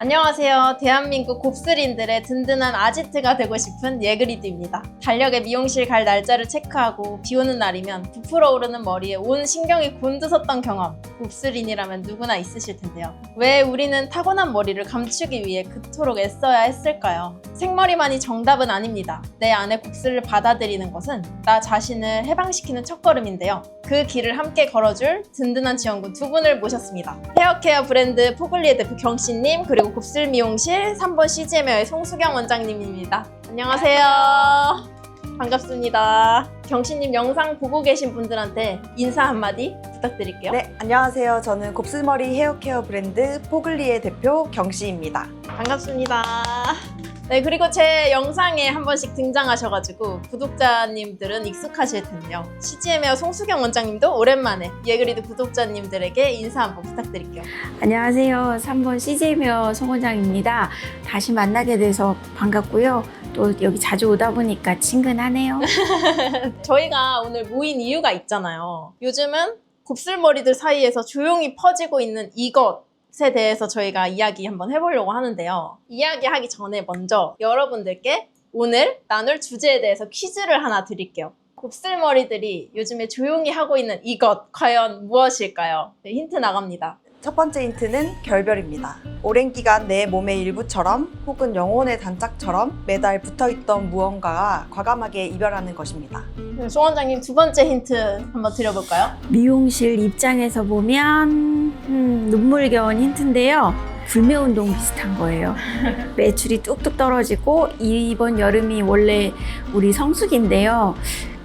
안녕하세요. 대한민국 곱슬인들의 든든한 아지트가 되고 싶은 예그리드입니다. 달력에 미용실 갈 날짜를 체크하고 비 오는 날이면 부풀어 오르는 머리에 온 신경이 곤두섰던 경험, 곱슬인이라면 누구나 있으실 텐데요. 왜 우리는 타고난 머리를 감추기 위해 그토록 애써야 했을까요? 생머리만이 정답은 아닙니다. 내 안의 곱슬을 받아들이는 것은 나 자신을 해방시키는 첫걸음인데요. 그 길을 함께 걸어줄 든든한 지원군 두 분을 모셨습니다. 헤어케어 브랜드 포글리의 대표 경씨님, 그리고 곱슬 미용실 3번 CGM의 송수경 원장님입니다. 안녕하세요. 반갑습니다. 경씨님 영상 보고 계신 분들한테 인사 한마디 부탁드릴게요. 네, 안녕하세요. 저는 곱슬머리 헤어케어 브랜드 포글리의 대표 경씨입니다. 반갑습니다. 네, 그리고 제 영상에 한 번씩 등장하셔가지고 구독자님들은 익숙하실 텐데요. CGM의 송수경 원장님도 오랜만에 예그리드 구독자님들에게 인사 한번 부탁드릴게요. 안녕하세요. 3번 CJ메어 송 원장입니다. 다시 만나게 돼서 반갑고요. 또 여기 자주 오다 보니까 친근하네요. 저희가 오늘 모인 이유가 있잖아요. 요즘은 곱슬머리들 사이에서 조용히 퍼지고 있는 이것에 대해서 저희가 이야기 한번 해보려고 하는데요. 이야기하기 전에 먼저 여러분들께 오늘 나눌 주제에 대해서 퀴즈를 하나 드릴게요. 곱슬머리들이 요즘에 조용히 하고 있는 이것 과연 무엇일까요? 네, 힌트 나갑니다. 첫 번째 힌트는 결별입니다. 오랜 기간 내 몸의 일부처럼 혹은 영혼의 단짝처럼 매달 붙어있던 무언가가 과감하게 이별하는 것입니다. 송 원장님 두 번째 힌트 한번 드려볼까요? 미용실 입장에서 보면 눈물겨운 힌트인데요. 불매운동 비슷한 거예요. 매출이 뚝뚝 떨어지고 이번 여름이 원래 우리 성수기인데요.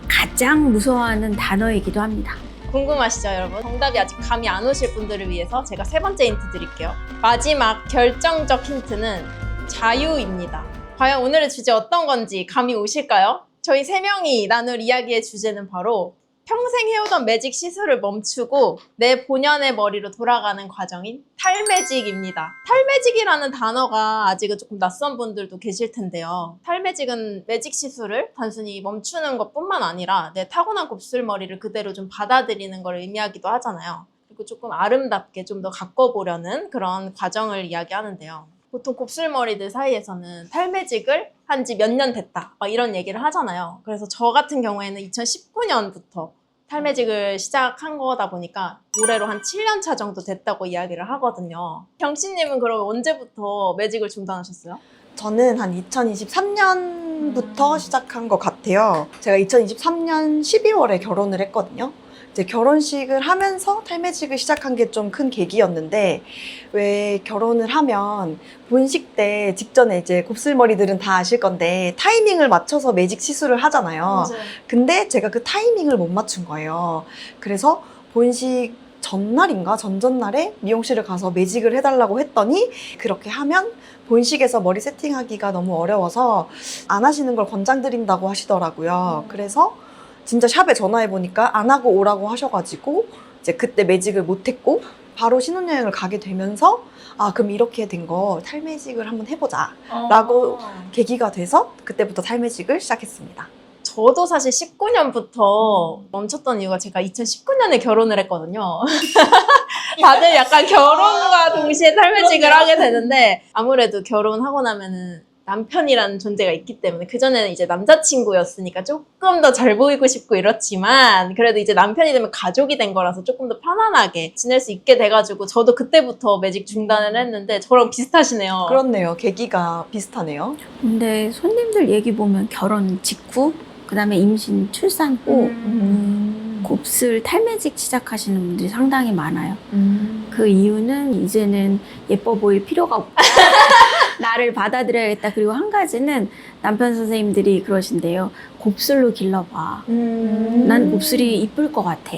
가장 무서워하는 단어이기도 합니다. 궁금하시죠, 여러분? 정답이 아직 감이 안 오실 분들을 위해서 제가 세 번째 힌트 드릴게요. 마지막 결정적 힌트는 자유입니다. 과연 오늘의 주제 어떤 건지 감이 오실까요? 저희 세 명이 나눌 이야기의 주제는 바로 평생 해오던 매직 시술을 멈추고 내 본연의 머리로 돌아가는 과정인 탈매직입니다. 탈매직이라는 단어가 아직은 조금 낯선 분들도 계실 텐데요. 탈매직은 매직 시술을 단순히 멈추는 것뿐만 아니라 내 타고난 곱슬머리를 그대로 좀 받아들이는 걸 의미하기도 하잖아요. 그리고 조금 아름답게 좀 더 가꿔보려는 그런 과정을 이야기하는데요. 보통 곱슬머리들 사이에서는 탈매직을 한 지 몇 년 됐다 막 이런 얘기를 하잖아요. 그래서 저 같은 경우에는 2019년부터 탈매직을 시작한 거다 보니까 올해로 한 7년 차 정도 됐다고 이야기를 하거든요. 경씨님은 그럼 언제부터 매직을 중단하셨어요? 저는 한 2023년부터 시작한 것 같아요. 제가 2023년 12월에 결혼을 했거든요. 이제 결혼식을 하면서 탈매직을 시작한 게 좀 큰 계기였는데, 왜 결혼을 하면 본식 때 직전에 이제 곱슬머리들은 다 아실 건데 타이밍을 맞춰서 매직 시술을 하잖아요. 맞아요. 근데 제가 그 타이밍을 못 맞춘 거예요. 그래서 본식 전날인가 전전날에 미용실을 가서 매직을 해달라고 했더니 그렇게 하면 본식에서 머리 세팅하기가 너무 어려워서 안 하시는 걸 권장드린다고 하시더라고요. 그래서 진짜 샵에 전화해보니까 안 하고 오라고 하셔가지고 이제 그때 매직을 못했고 바로 신혼여행을 가게 되면서 아, 그럼 이렇게 된 거 탈매직을 한번 해보자 라고 계기가 돼서 그때부터 탈매직을 시작했습니다. 저도 사실 19년부터 멈췄던 이유가 제가 2019년에 결혼을 했거든요. 다들 약간 결혼과 동시에 탈매직을 하게 되는데 아무래도 결혼하고 나면은 남편이라는 존재가 있기 때문에 그전에는 이제 남자친구였으니까 조금 더 잘 보이고 싶고 이렇지만 그래도 이제 남편이 되면 가족이 된 거라서 조금 더 편안하게 지낼 수 있게 돼가지고 저도 그때부터 매직 중단을 했는데 저랑 비슷하시네요. 그렇네요. 계기가 비슷하네요. 근데 손님들 얘기 보면 결혼 직후, 그 다음에 임신, 출산 후 곱슬 탈매직 시작하시는 분들이 상당히 많아요. 그 이유는 이제는 예뻐 보일 필요가 없다. 나를 받아들여야겠다. 그리고 한 가지는 남편 선생님들이 그러신데요. 곱슬로 길러봐. 난 곱슬이 이쁠 것 같아.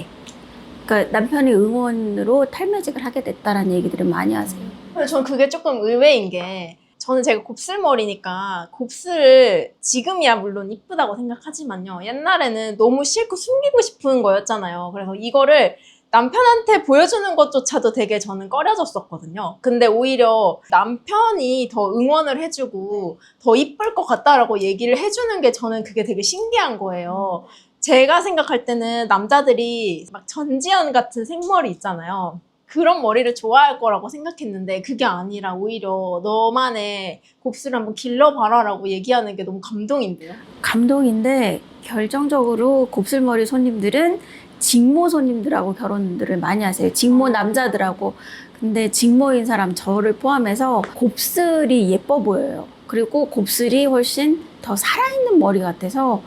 그러니까 남편의 응원으로 탈매직을 하게 됐다라는 얘기들을 많이 하세요. 근데 저는 그게 조금 의외인 게 저는 제가 곱슬머리니까 곱슬을 지금이야 물론 이쁘다고 생각하지만요. 옛날에는 너무 싫고 숨기고 싶은 거였잖아요. 그래서 이거를 남편한테 보여주는 것조차도 되게 저는 꺼려졌었거든요. 근데 오히려 남편이 더 응원을 해주고 더 이쁠 것 같다라고 얘기를 해주는 게 저는 그게 되게 신기한 거예요. 제가 생각할 때는 남자들이 막 전지현 같은 생머리 있잖아요. 그런 머리를 좋아할 거라고 생각했는데 그게 아니라 오히려 너만의 곱슬을 한번 길러봐라라고 얘기하는 게 너무 감동인데요. 감동인데 결정적으로 곱슬머리 손님들은 직모 손님들하고 결혼들을 많이 하세요. 직모 남자들하고. 근데 직모인 사람 저를 포함해서 곱슬이 예뻐 보여요. 그리고 곱슬이 훨씬 더 살아있는 머리 같아서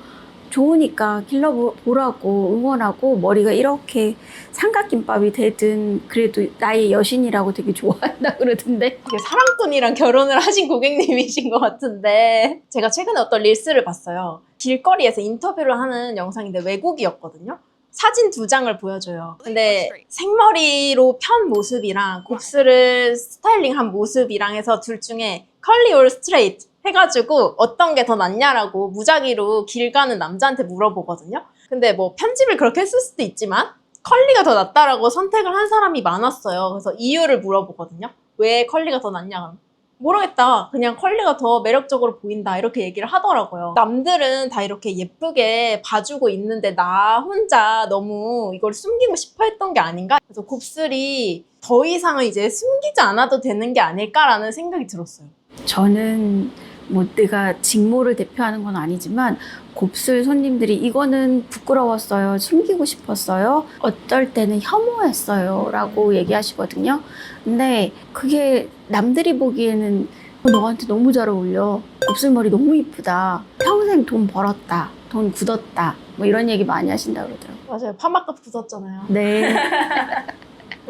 좋으니까 길러보라고 응원하고, 머리가 이렇게 삼각김밥이 되든 그래도 나의 여신이라고 되게 좋아한다 그러던데. 되게 사랑꾼이랑 결혼을 하신 고객님이신 것 같은데 제가 최근에 어떤 릴스를 봤어요. 길거리에서 인터뷰를 하는 영상인데 외국이었거든요. 사진 2장을 보여줘요. 근데 생머리로 편 모습이랑 곱슬을 스타일링한 모습이랑 해서 둘 중에 컬리 올 스트레이트 해가지고 어떤 게 더 낫냐라고 무작위로 길 가는 남자한테 물어보거든요. 근데 뭐 편집을 그렇게 했을 수도 있지만 컬리가 더 낫다라고 선택을 한 사람이 많았어요. 그래서 이유를 물어보거든요. 왜 컬리가 더 낫냐? 모르겠다. 그냥 컬리가 더 매력적으로 보인다. 이렇게 얘기를 하더라고요. 남들은 다 이렇게 예쁘게 봐주고 있는데 나 혼자 너무 이걸 숨기고 싶어 했던 게 아닌가? 그래서 곱슬이 더 이상은 이제 숨기지 않아도 되는 게 아닐까라는 생각이 들었어요. 저는 뭐 내가 직모를 대표하는 건 아니지만 곱슬 손님들이 이거는 부끄러웠어요, 숨기고 싶었어요, 어떨 때는 혐오했어요 라고 얘기하시거든요. 근데 그게 남들이 보기에는 너한테 너무 잘 어울려, 곱슬머리 너무 이쁘다, 평생 돈 벌었다, 돈 굳었다, 뭐 이런 얘기 많이 하신다고 그러더라고요. 맞아요. 파마값 굳었잖아요. 네.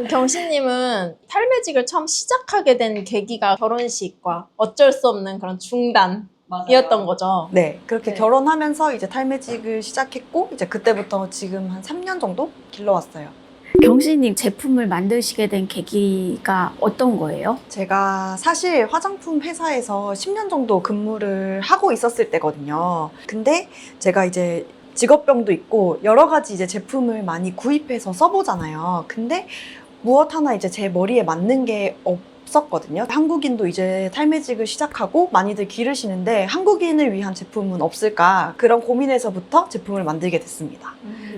경신님은 탈매직을 처음 시작하게 된 계기가 결혼식과 어쩔 수 없는 그런 중단이었던 거죠. 네, 그렇게 네. 결혼하면서 이제 탈매직을 시작했고, 이제 그때부터 지금 한 3년 정도 길러왔어요. 경신님 제품을 만드시게 된 계기가 어떤 거예요? 제가 사실 화장품 회사에서 10년 정도 근무를 하고 있었을 때거든요. 근데 제가 이제 직업병도 있고 여러 가지 이제 제품을 많이 구입해서 써보잖아요. 근데 무엇 하나 이제 제 머리에 맞는 게 없었거든요. 한국인도 이제 탈매직을 시작하고 많이들 기르시는데 한국인을 위한 제품은 없을까? 그런 고민에서부터 제품을 만들게 됐습니다.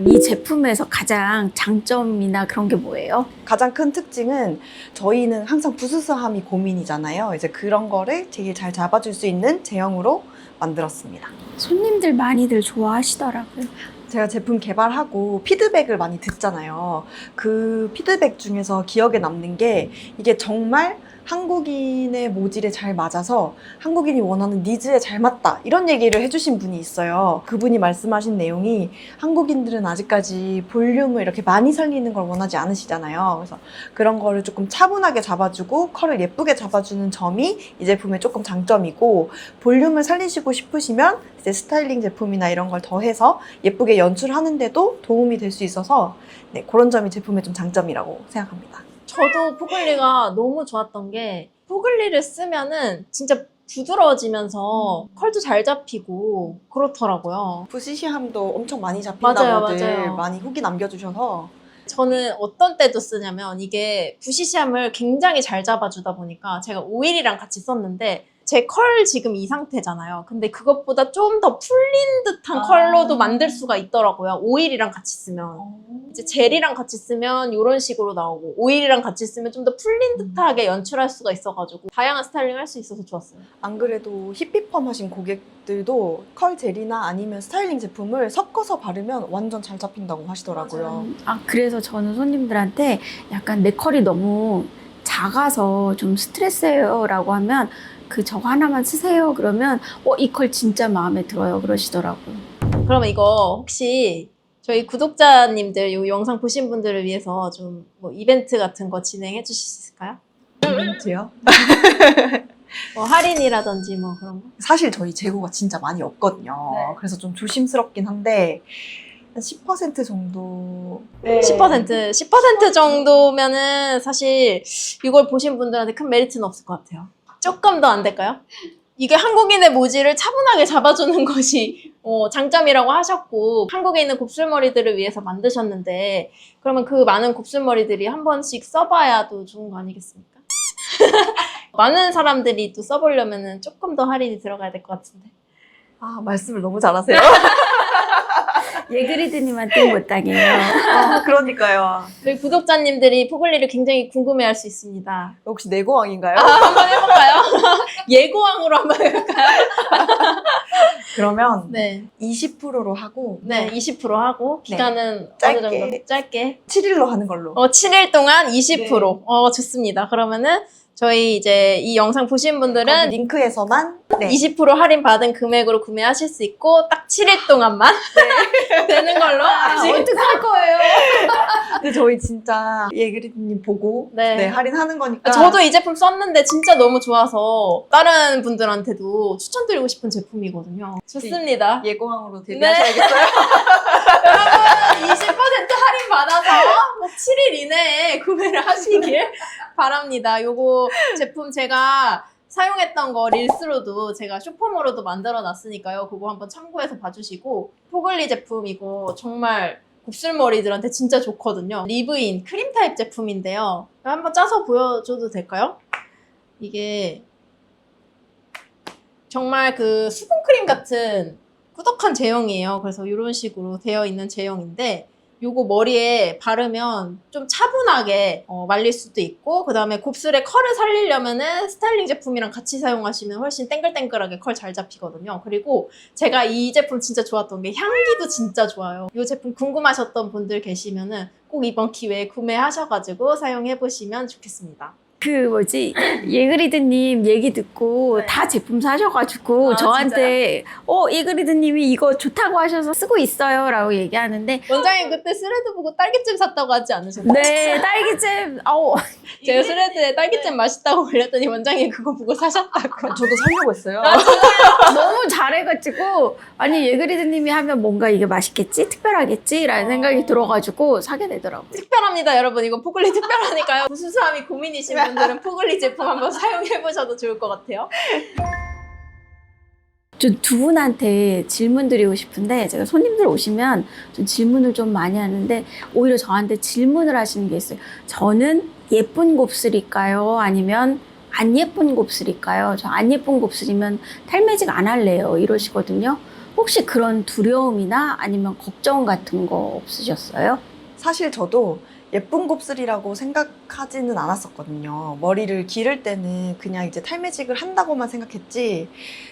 이 제품에서 가장 장점이나 그런 게 뭐예요? 가장 큰 특징은 저희는 항상 부스스함이 고민이잖아요. 이제 그런 거를 제일 잘 잡아줄 수 있는 제형으로 만들었습니다. 손님들 많이들 좋아하시더라고요. 제가 제품 개발하고 피드백을 많이 듣잖아요. 그 피드백 중에서 기억에 남는 게 이게 정말 한국인의 모질에 잘 맞아서 한국인이 원하는 니즈에 잘 맞다, 이런 얘기를 해주신 분이 있어요. 그분이 말씀하신 내용이 한국인들은 아직까지 볼륨을 이렇게 많이 살리는 걸 원하지 않으시잖아요. 그래서 그런 거를 조금 차분하게 잡아주고 컬을 예쁘게 잡아주는 점이 이 제품의 조금 장점이고, 볼륨을 살리시고 싶으시면 이제 스타일링 제품이나 이런 걸 더해서 예쁘게 연출하는데도 도움이 될 수 있어서, 네, 그런 점이 제품의 좀 장점이라고 생각합니다. 저도 포글리가 너무 좋았던 게 포글리를 쓰면은 진짜 부드러워지면서 컬도 잘 잡히고 그렇더라고요. 부시시함도 엄청 많이 맞아요, 잡힌다고들 맞아요. 많이 후기 남겨주셔서. 저는 어떤 때도 쓰냐면 이게 부시시함을 굉장히 잘 잡아주다 보니까 제가 오일이랑 같이 썼는데 제 컬 지금 이 상태잖아요. 근데 그것보다 좀 더 풀린 듯한 컬러도 만들 수가 있더라고요. 오일이랑 같이 쓰면. 이제 젤이랑 같이 쓰면 이런 식으로 나오고 오일이랑 같이 쓰면 좀 더 풀린 듯하게 연출할 수가 있어가지고 다양한 스타일링 할 수 있어서 좋았어요. 안 그래도 히피펌 하신 고객들도 컬 젤이나 아니면 스타일링 제품을 섞어서 바르면 완전 잘 잡힌다고 하시더라고요. 그래서 저는 손님들한테 약간 내 컬이 너무 작아서 좀 스트레스예요 라고 하면 저거 하나만 쓰세요 그러면 이 컬 진짜 마음에 들어요 그러시더라고요. 그러면 이거 혹시 저희 구독자님들 이 영상 보신 분들을 위해서 좀 뭐 이벤트 같은 거 진행해 주실 수 있을까요? 이벤트요? 뭐 할인이라든지 뭐 그런 거? 사실 저희 재고가 진짜 많이 없거든요. 네. 그래서 좀 조심스럽긴 한데 한 10% 정도. 10% 정도면은 사실 이걸 보신 분들한테 큰 메리트는 없을 것 같아요. 조금 더 안 될까요? 이게 한국인의 모질을 차분하게 잡아주는 것이 장점이라고 하셨고 한국에 있는 곱슬머리들을 위해서 만드셨는데 그러면 그 많은 곱슬머리들이 한 번씩 써봐야 또 좋은 거 아니겠습니까? 많은 사람들이 또 써보려면 조금 더 할인이 들어가야 될 것 같은데. 아, 말씀을 너무 잘하세요. 예그리드님한테 못 당해요. 그러니까요. 저희 구독자님들이 포글리를 굉장히 궁금해할 수 있습니다. 혹시 내고왕인가요? 한번 해볼까요? 예고왕으로 한번 해볼까요? 그러면 네. 20%로 하고 네, 20% 하고 네. 기간은 짧게. 어느 정도? 짧게. 7일로 하는 걸로. 7일 동안 20%. 네. 좋습니다. 그러면은 저희 이제 이 영상 보신 분들은 링크에서만 네. 20% 할인 받은 금액으로 구매하실 수 있고 딱 7일 동안만 되는 걸로 어떻게 할 거예요? 근데 저희 진짜 예그리드님 보고 네. 네, 할인하는 거니까. 저도 이 제품 썼는데 진짜 너무 좋아서 다른 분들한테도 추천드리고 싶은 제품이거든요. 좋습니다. 예고왕으로 데뷔하셔야겠어요. 여러분 20% 할인 받아서 뭐 7일 이내에 구매를 하시길 바랍니다. 요거 제품 제가 사용했던 거 릴스로도 제가 쇼폼으로도 만들어 놨으니까요. 그거 한번 참고해서 봐주시고 포글리 제품 이거 정말 곱슬머리들한테 진짜 좋거든요. 리브인 크림 타입 제품인데요. 한번 짜서 보여줘도 될까요? 이게 정말 그 수분크림 같은 꾸덕한 제형이에요. 그래서 이런 식으로 되어 있는 제형인데 요거 머리에 바르면 좀 차분하게 말릴 수도 있고 그 다음에 곱슬의 컬을 살리려면은 스타일링 제품이랑 같이 사용하시면 훨씬 땡글땡글하게 컬 잘 잡히거든요. 그리고 제가 이 제품 진짜 좋았던 게 향기도 진짜 좋아요. 이 제품 궁금하셨던 분들 계시면은 꼭 이번 기회에 구매하셔가지고 사용해보시면 좋겠습니다. 예그리드님 얘기 듣고 네. 다 제품 사셔가지고 아, 저한테 예그리드님이 이거 좋다고 하셔서 쓰고 있어요 라고 얘기하는데 원장님 그때 스레드 보고 딸기잼 샀다고 하지 않으셨나요? 네 딸기잼 제가 스레드에 딸기잼 맛있다고 올렸더니 원장님 그거 보고 사셨다고. 저도 살려고 했어요. 너무 잘해가지고 아니 예그리드님이 하면 뭔가 이게 맛있겠지? 특별하겠지? 라는 생각이 들어가지고 사게 되더라고요. 특별합니다, 여러분. 이거 포글리 특별하니까요. 부수수함이 고민이신 분들은 포글리 제품 한번 사용해보셔도 좋을 것 같아요. 저 두 분한테 질문 드리고 싶은데 제가 손님들 오시면 좀 질문을 좀 많이 하는데 오히려 저한테 질문을 하시는 게 있어요. 저는 예쁜 곱슬일까요? 아니면 안 예쁜 곱슬일까요? 저 안 예쁜 곱슬이면 탈매직 안 할래요. 이러시거든요. 혹시 그런 두려움이나 아니면 걱정 같은 거 없으셨어요? 사실 저도 예쁜 곱슬이라고 생각하지는 않았었거든요. 머리를 기를 때는 그냥 이제 탈매직을 한다고만 생각했지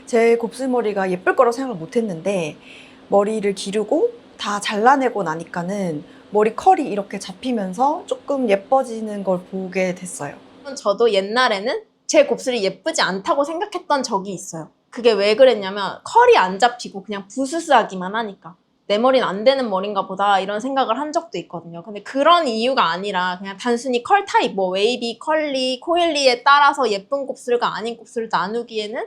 제 곱슬머리가 예쁠 거라고 생각을 못했는데 머리를 기르고 다 잘라내고 나니까는 머리 컬이 이렇게 잡히면서 조금 예뻐지는 걸 보게 됐어요. 저도 옛날에는 제 곱슬이 예쁘지 않다고 생각했던 적이 있어요. 그게 왜 그랬냐면 컬이 안 잡히고 그냥 부스스하기만 하니까. 내 머리는 안 되는 머리인가 보다 이런 생각을 한 적도 있거든요. 근데 그런 이유가 아니라 그냥 단순히 컬 타입, 뭐 웨이비, 컬리, 코일리에 따라서 예쁜 곱슬과 아닌 곱슬을 나누기에는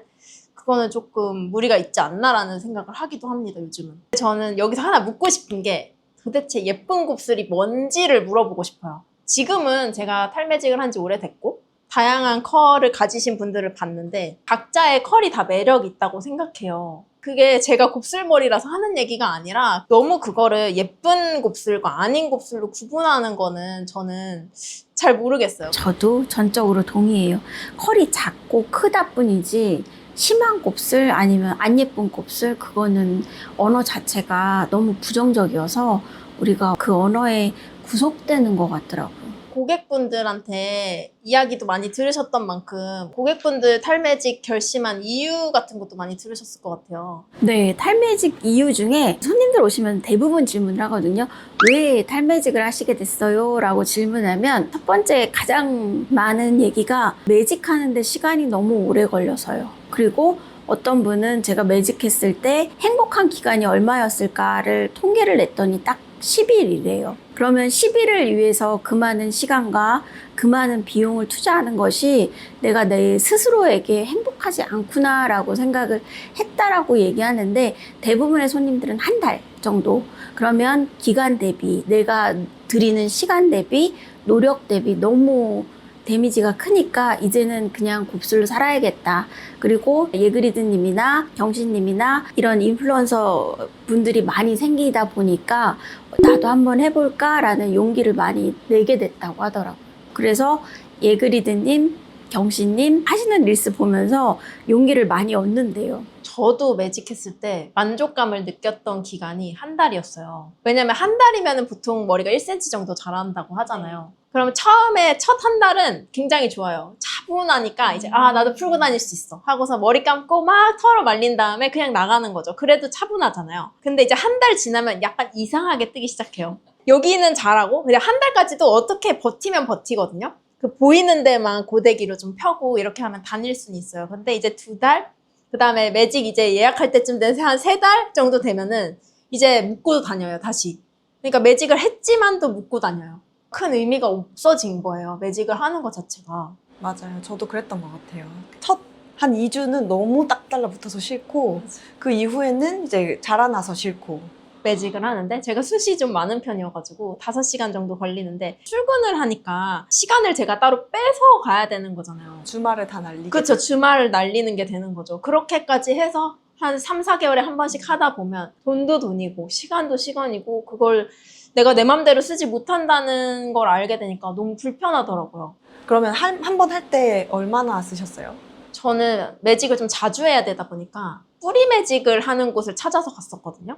그거는 조금 무리가 있지 않나라는 생각을 하기도 합니다, 요즘은. 저는 여기서 하나 묻고 싶은 게 도대체 예쁜 곱슬이 뭔지를 물어보고 싶어요. 지금은 제가 탈매직을 한 지 오래됐고 다양한 컬을 가지신 분들을 봤는데 각자의 컬이 다 매력이 있다고 생각해요. 그게 제가 곱슬머리라서 하는 얘기가 아니라 너무 그거를 예쁜 곱슬과 아닌 곱슬로 구분하는 거는 저는 잘 모르겠어요. 저도 전적으로 동의해요. 컬이 작고 크다 뿐이지 심한 곱슬 아니면 안 예쁜 곱슬 그거는 언어 자체가 너무 부정적이어서 우리가 그 언어에 구속되는 것 같더라고요. 고객분들한테 이야기도 많이 들으셨던 만큼 고객분들 탈매직 결심한 이유 같은 것도 많이 들으셨을 것 같아요. 네, 탈매직 이유 중에 손님들 오시면 대부분 질문을 하거든요. 왜 탈매직을 하시게 됐어요? 라고 질문하면 첫 번째 가장 많은 얘기가 매직하는데 시간이 너무 오래 걸려서요. 그리고 어떤 분은 제가 매직했을 때 행복한 기간이 얼마였을까를 통계를 냈더니 딱 10일이래요. 그러면 10일을 위해서 그 많은 시간과 그 많은 비용을 투자하는 것이 내가 내 스스로에게 행복하지 않구나라고 생각을 했다라고 얘기하는데 대부분의 손님들은 한 달 정도. 그러면 기간 대비, 내가 들이는 시간 대비, 노력 대비 너무 데미지가 크니까 이제는 그냥 곱슬로 살아야겠다. 그리고 예그리드님이나 경신님이나 이런 인플루언서 분들이 많이 생기다 보니까 나도 한번 해볼까라는 용기를 많이 내게 됐다고 하더라고요. 그래서 예그리드님, 경신님 하시는 릴스 보면서 용기를 많이 얻는데요. 저도 매직했을 때 만족감을 느꼈던 기간이 한 달이었어요. 왜냐면 한 달이면 보통 머리가 1cm 정도 자란다고 하잖아요. 그러면 처음에 첫 한 달은 굉장히 좋아요. 차분하니까 이제 나도 풀고 다닐 수 있어 하고서 머리 감고 막 털어 말린 다음에 그냥 나가는 거죠. 그래도 차분하잖아요. 근데 이제 한 달 지나면 약간 이상하게 뜨기 시작해요. 여기는 잘하고 그냥 한 달까지도 어떻게 버티면 버티거든요. 그 보이는 데만 고데기로 좀 펴고 이렇게 하면 다닐 수는 있어요. 근데 이제 2달? 그 다음에 매직 이제 예약할 때쯤 돼서 한 3달 정도 되면은 이제 묶고 다녀요, 다시. 그러니까 매직을 했지만도 묶고 다녀요. 큰 의미가 없어진 거예요, 매직을 하는 것 자체가. 맞아요. 저도 그랬던 것 같아요. 첫 한 2주는 너무 딱 달라붙어서 싫고 그 이후에는 이제 자라나서 싫고. 매직을 하는데 제가 숱이 좀 많은 편이어가지고 5시간 정도 걸리는데 출근을 하니까 시간을 제가 따로 빼서 가야 되는 거잖아요. 주말을 다 날리게. 그렇죠. 주말을 날리는 게 되는 거죠. 그렇게까지 해서 한 3, 4개월에 한 번씩 하다 보면 돈도 돈이고 시간도 시간이고 그걸 내가 내 맘대로 쓰지 못한다는 걸 알게 되니까 너무 불편하더라고요. 그러면 한 번 할 때 얼마나 쓰셨어요? 저는 매직을 좀 자주 해야 되다 보니까 뿌리 매직을 하는 곳을 찾아서 갔었거든요.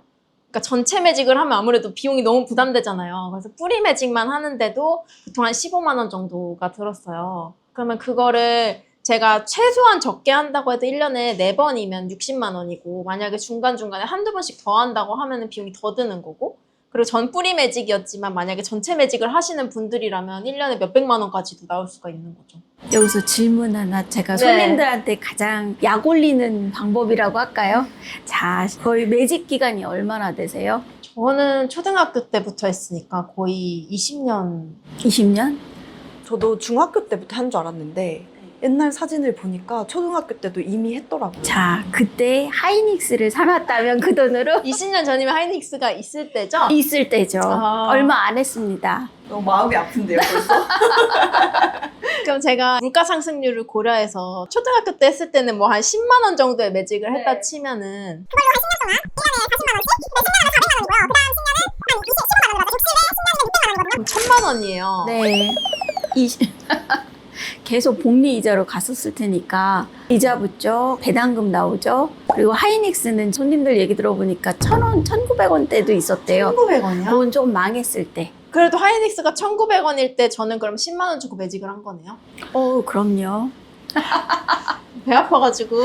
그러니까 전체 매직을 하면 아무래도 비용이 너무 부담되잖아요. 그래서 뿌리 매직만 하는데도 보통 한 15만 원 정도가 들었어요. 그러면 그거를 제가 최소한 적게 한다고 해도 1년에 4번이면 60만 원이고 만약에 중간중간에 한두 번씩 더 한다고 하면 비용이 더 드는 거고 그리고 전 뿌리 매직이었지만 만약에 전체 매직을 하시는 분들이라면 1년에 몇백만 원까지도 나올 수가 있는 거죠. 여기서 질문 하나 제가 손님들한테 가장 약 올리는 방법이라고 할까요? 자, 거의 매직 기간이 얼마나 되세요? 저는 초등학교 때부터 했으니까 거의 20년. 20년? 저도 중학교 때부터 한 줄 알았는데 옛날 사진을 보니까 초등학교 때도 이미 했더라고요. 자, 그때 하이닉스를 사놨다면 그 돈으로 20년 전이면 하이닉스가 있을 때죠? 있을 때죠. 얼마 안 했습니다. 너무 마음이 아픈데요, 벌써? 그럼 제가 물가 상승률을 고려해서 초등학교 때 했을 때는 뭐 한 10만 원 정도의 매직을 했다 치면은 그걸로 한 10년 동안 1년에 40만 원씩? 네, 10년에 400만 원이고요. 그 다음 10년에는 600만 원이거든요. 그럼 1,000만 원이에요. 네. 계속 복리 이자로 갔었을 테니까 이자 붙죠. 배당금 나오죠. 그리고 하이닉스는 손님들 얘기 들어보니까 1,000원, 1,900원대도 있었대요. 1,900원이요? 돈 좀 망했을 때. 그래도 하이닉스가 1,900원일 때 저는 그럼 10만 원 주고 매직을 한 거네요? 그럼요. 배 아파가지고.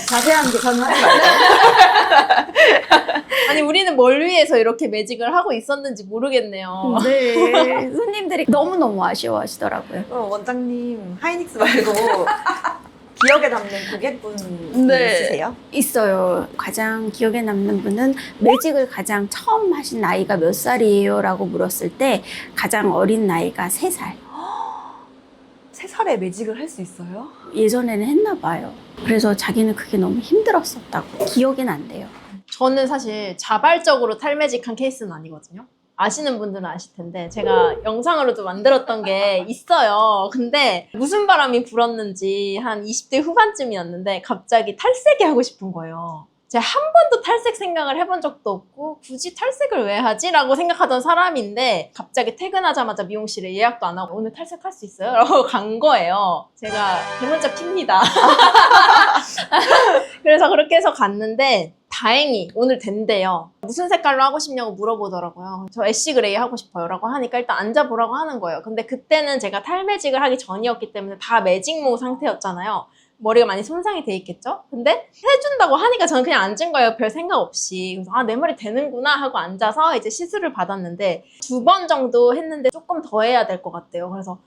자세한 계산은 하지 말고. 아니 우리는 뭘 위해서 이렇게 매직을 하고 있었는지 모르겠네요. 네. 손님들이 너무너무 아쉬워하시더라고요. 원장님 하이닉스 말고 기억에 남는 고객분 네. 있으세요? 있어요. 가장 기억에 남는 분은 매직을 가장 처음 하신 나이가 몇 살이에요? 라고 물었을 때 가장 어린 나이가 3살. 3살에 매직을 할 수 있어요? 예전에는 했나 봐요. 그래서 자기는 그게 너무 힘들었었다고. 기억이 난대요. 저는 사실 자발적으로 탈매직한 케이스는 아니거든요. 아시는 분들은 아실 텐데 제가 영상으로도 만들었던 게 있어요. 근데 무슨 바람이 불었는지 한 20대 후반쯤이었는데 갑자기 탈색이 하고 싶은 거예요. 제가 한 번도 탈색 생각을 해본 적도 없고 굳이 탈색을 왜 하지? 라고 생각하던 사람인데 갑자기 퇴근하자마자 미용실에 예약도 안 하고 오늘 탈색할 수 있어요? 라고 간 거예요. 제가 대문자 핍니다. 그래서 그렇게 해서 갔는데 다행히 오늘 된대요. 무슨 색깔로 하고 싶냐고 물어보더라고요. 저 애쉬 그레이 하고 싶어요 라고 하니까 일단 앉아보라고 하는 거예요. 근데 그때는 제가 탈매직을 하기 전이었기 때문에 다 매직모 상태였잖아요. 머리가 많이 손상이 돼 있겠죠? 근데 해준다고 하니까 저는 그냥 앉은 거예요. 별 생각 없이. 그래서 내 머리 되는구나 하고 앉아서 이제 시술을 받았는데 2번 정도 했는데 조금 더 해야 될 것 같대요. 그래서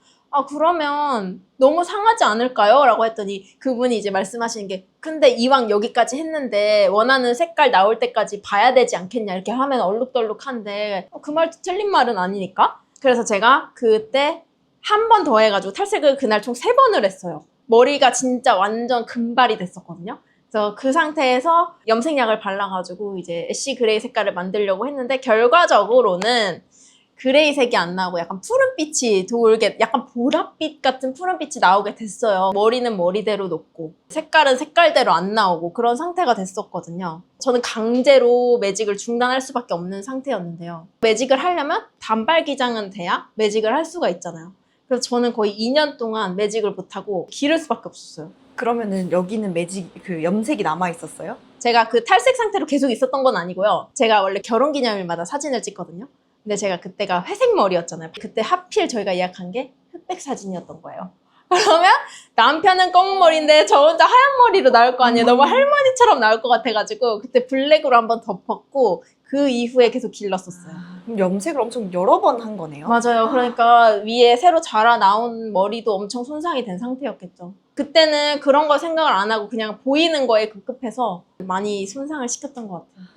그러면 너무 상하지 않을까요? 라고 했더니 그분이 이제 말씀하시는 게 근데 이왕 여기까지 했는데 원하는 색깔 나올 때까지 봐야 되지 않겠냐 이렇게 하면 얼룩덜룩한데 그 말도 틀린 말은 아니니까. 그래서 제가 그때 한 번 더 해가지고 탈색을 그날 총 3번을 했어요. 머리가 진짜 완전 금발이 됐었거든요. 그래서 그 상태에서 염색약을 발라가지고 이제 애쉬 그레이 색깔을 만들려고 했는데 결과적으로는 그레이 색이 안 나오고 약간 푸른빛이 돌게 약간 보랏빛 같은 푸른빛이 나오게 됐어요. 머리는 머리대로 놓고 색깔은 색깔대로 안 나오고 그런 상태가 됐었거든요. 저는 강제로 매직을 중단할 수밖에 없는 상태였는데요. 매직을 하려면 단발 기장은 돼야 매직을 할 수가 있잖아요. 그래서 저는 거의 2년 동안 매직을 못하고 기를 수밖에 없었어요. 그러면은 여기는 매직 그 염색이 남아 있었어요? 제가 그 탈색 상태로 계속 있었던 건 아니고요. 제가 원래 결혼기념일마다 사진을 찍거든요. 근데 제가 그때가 회색 머리였잖아요. 그때 하필 저희가 예약한 게 흑백 사진이었던 거예요. 그러면 남편은 검은 머리인데 저 혼자 하얀 머리로 나올 거 아니에요. 너무 할머니처럼 나올 것 같아가지고 그때 블랙으로 한번 덮었고 그 이후에 계속 길렀었어요. 그럼 염색을 엄청 여러 번 한 거네요? 맞아요. 그러니까 위에 새로 자라 나온 머리도 엄청 손상이 된 상태였겠죠. 그때는 그런 거 생각을 안 하고 그냥 보이는 거에 급급해서 많이 손상을 시켰던 것 같아요.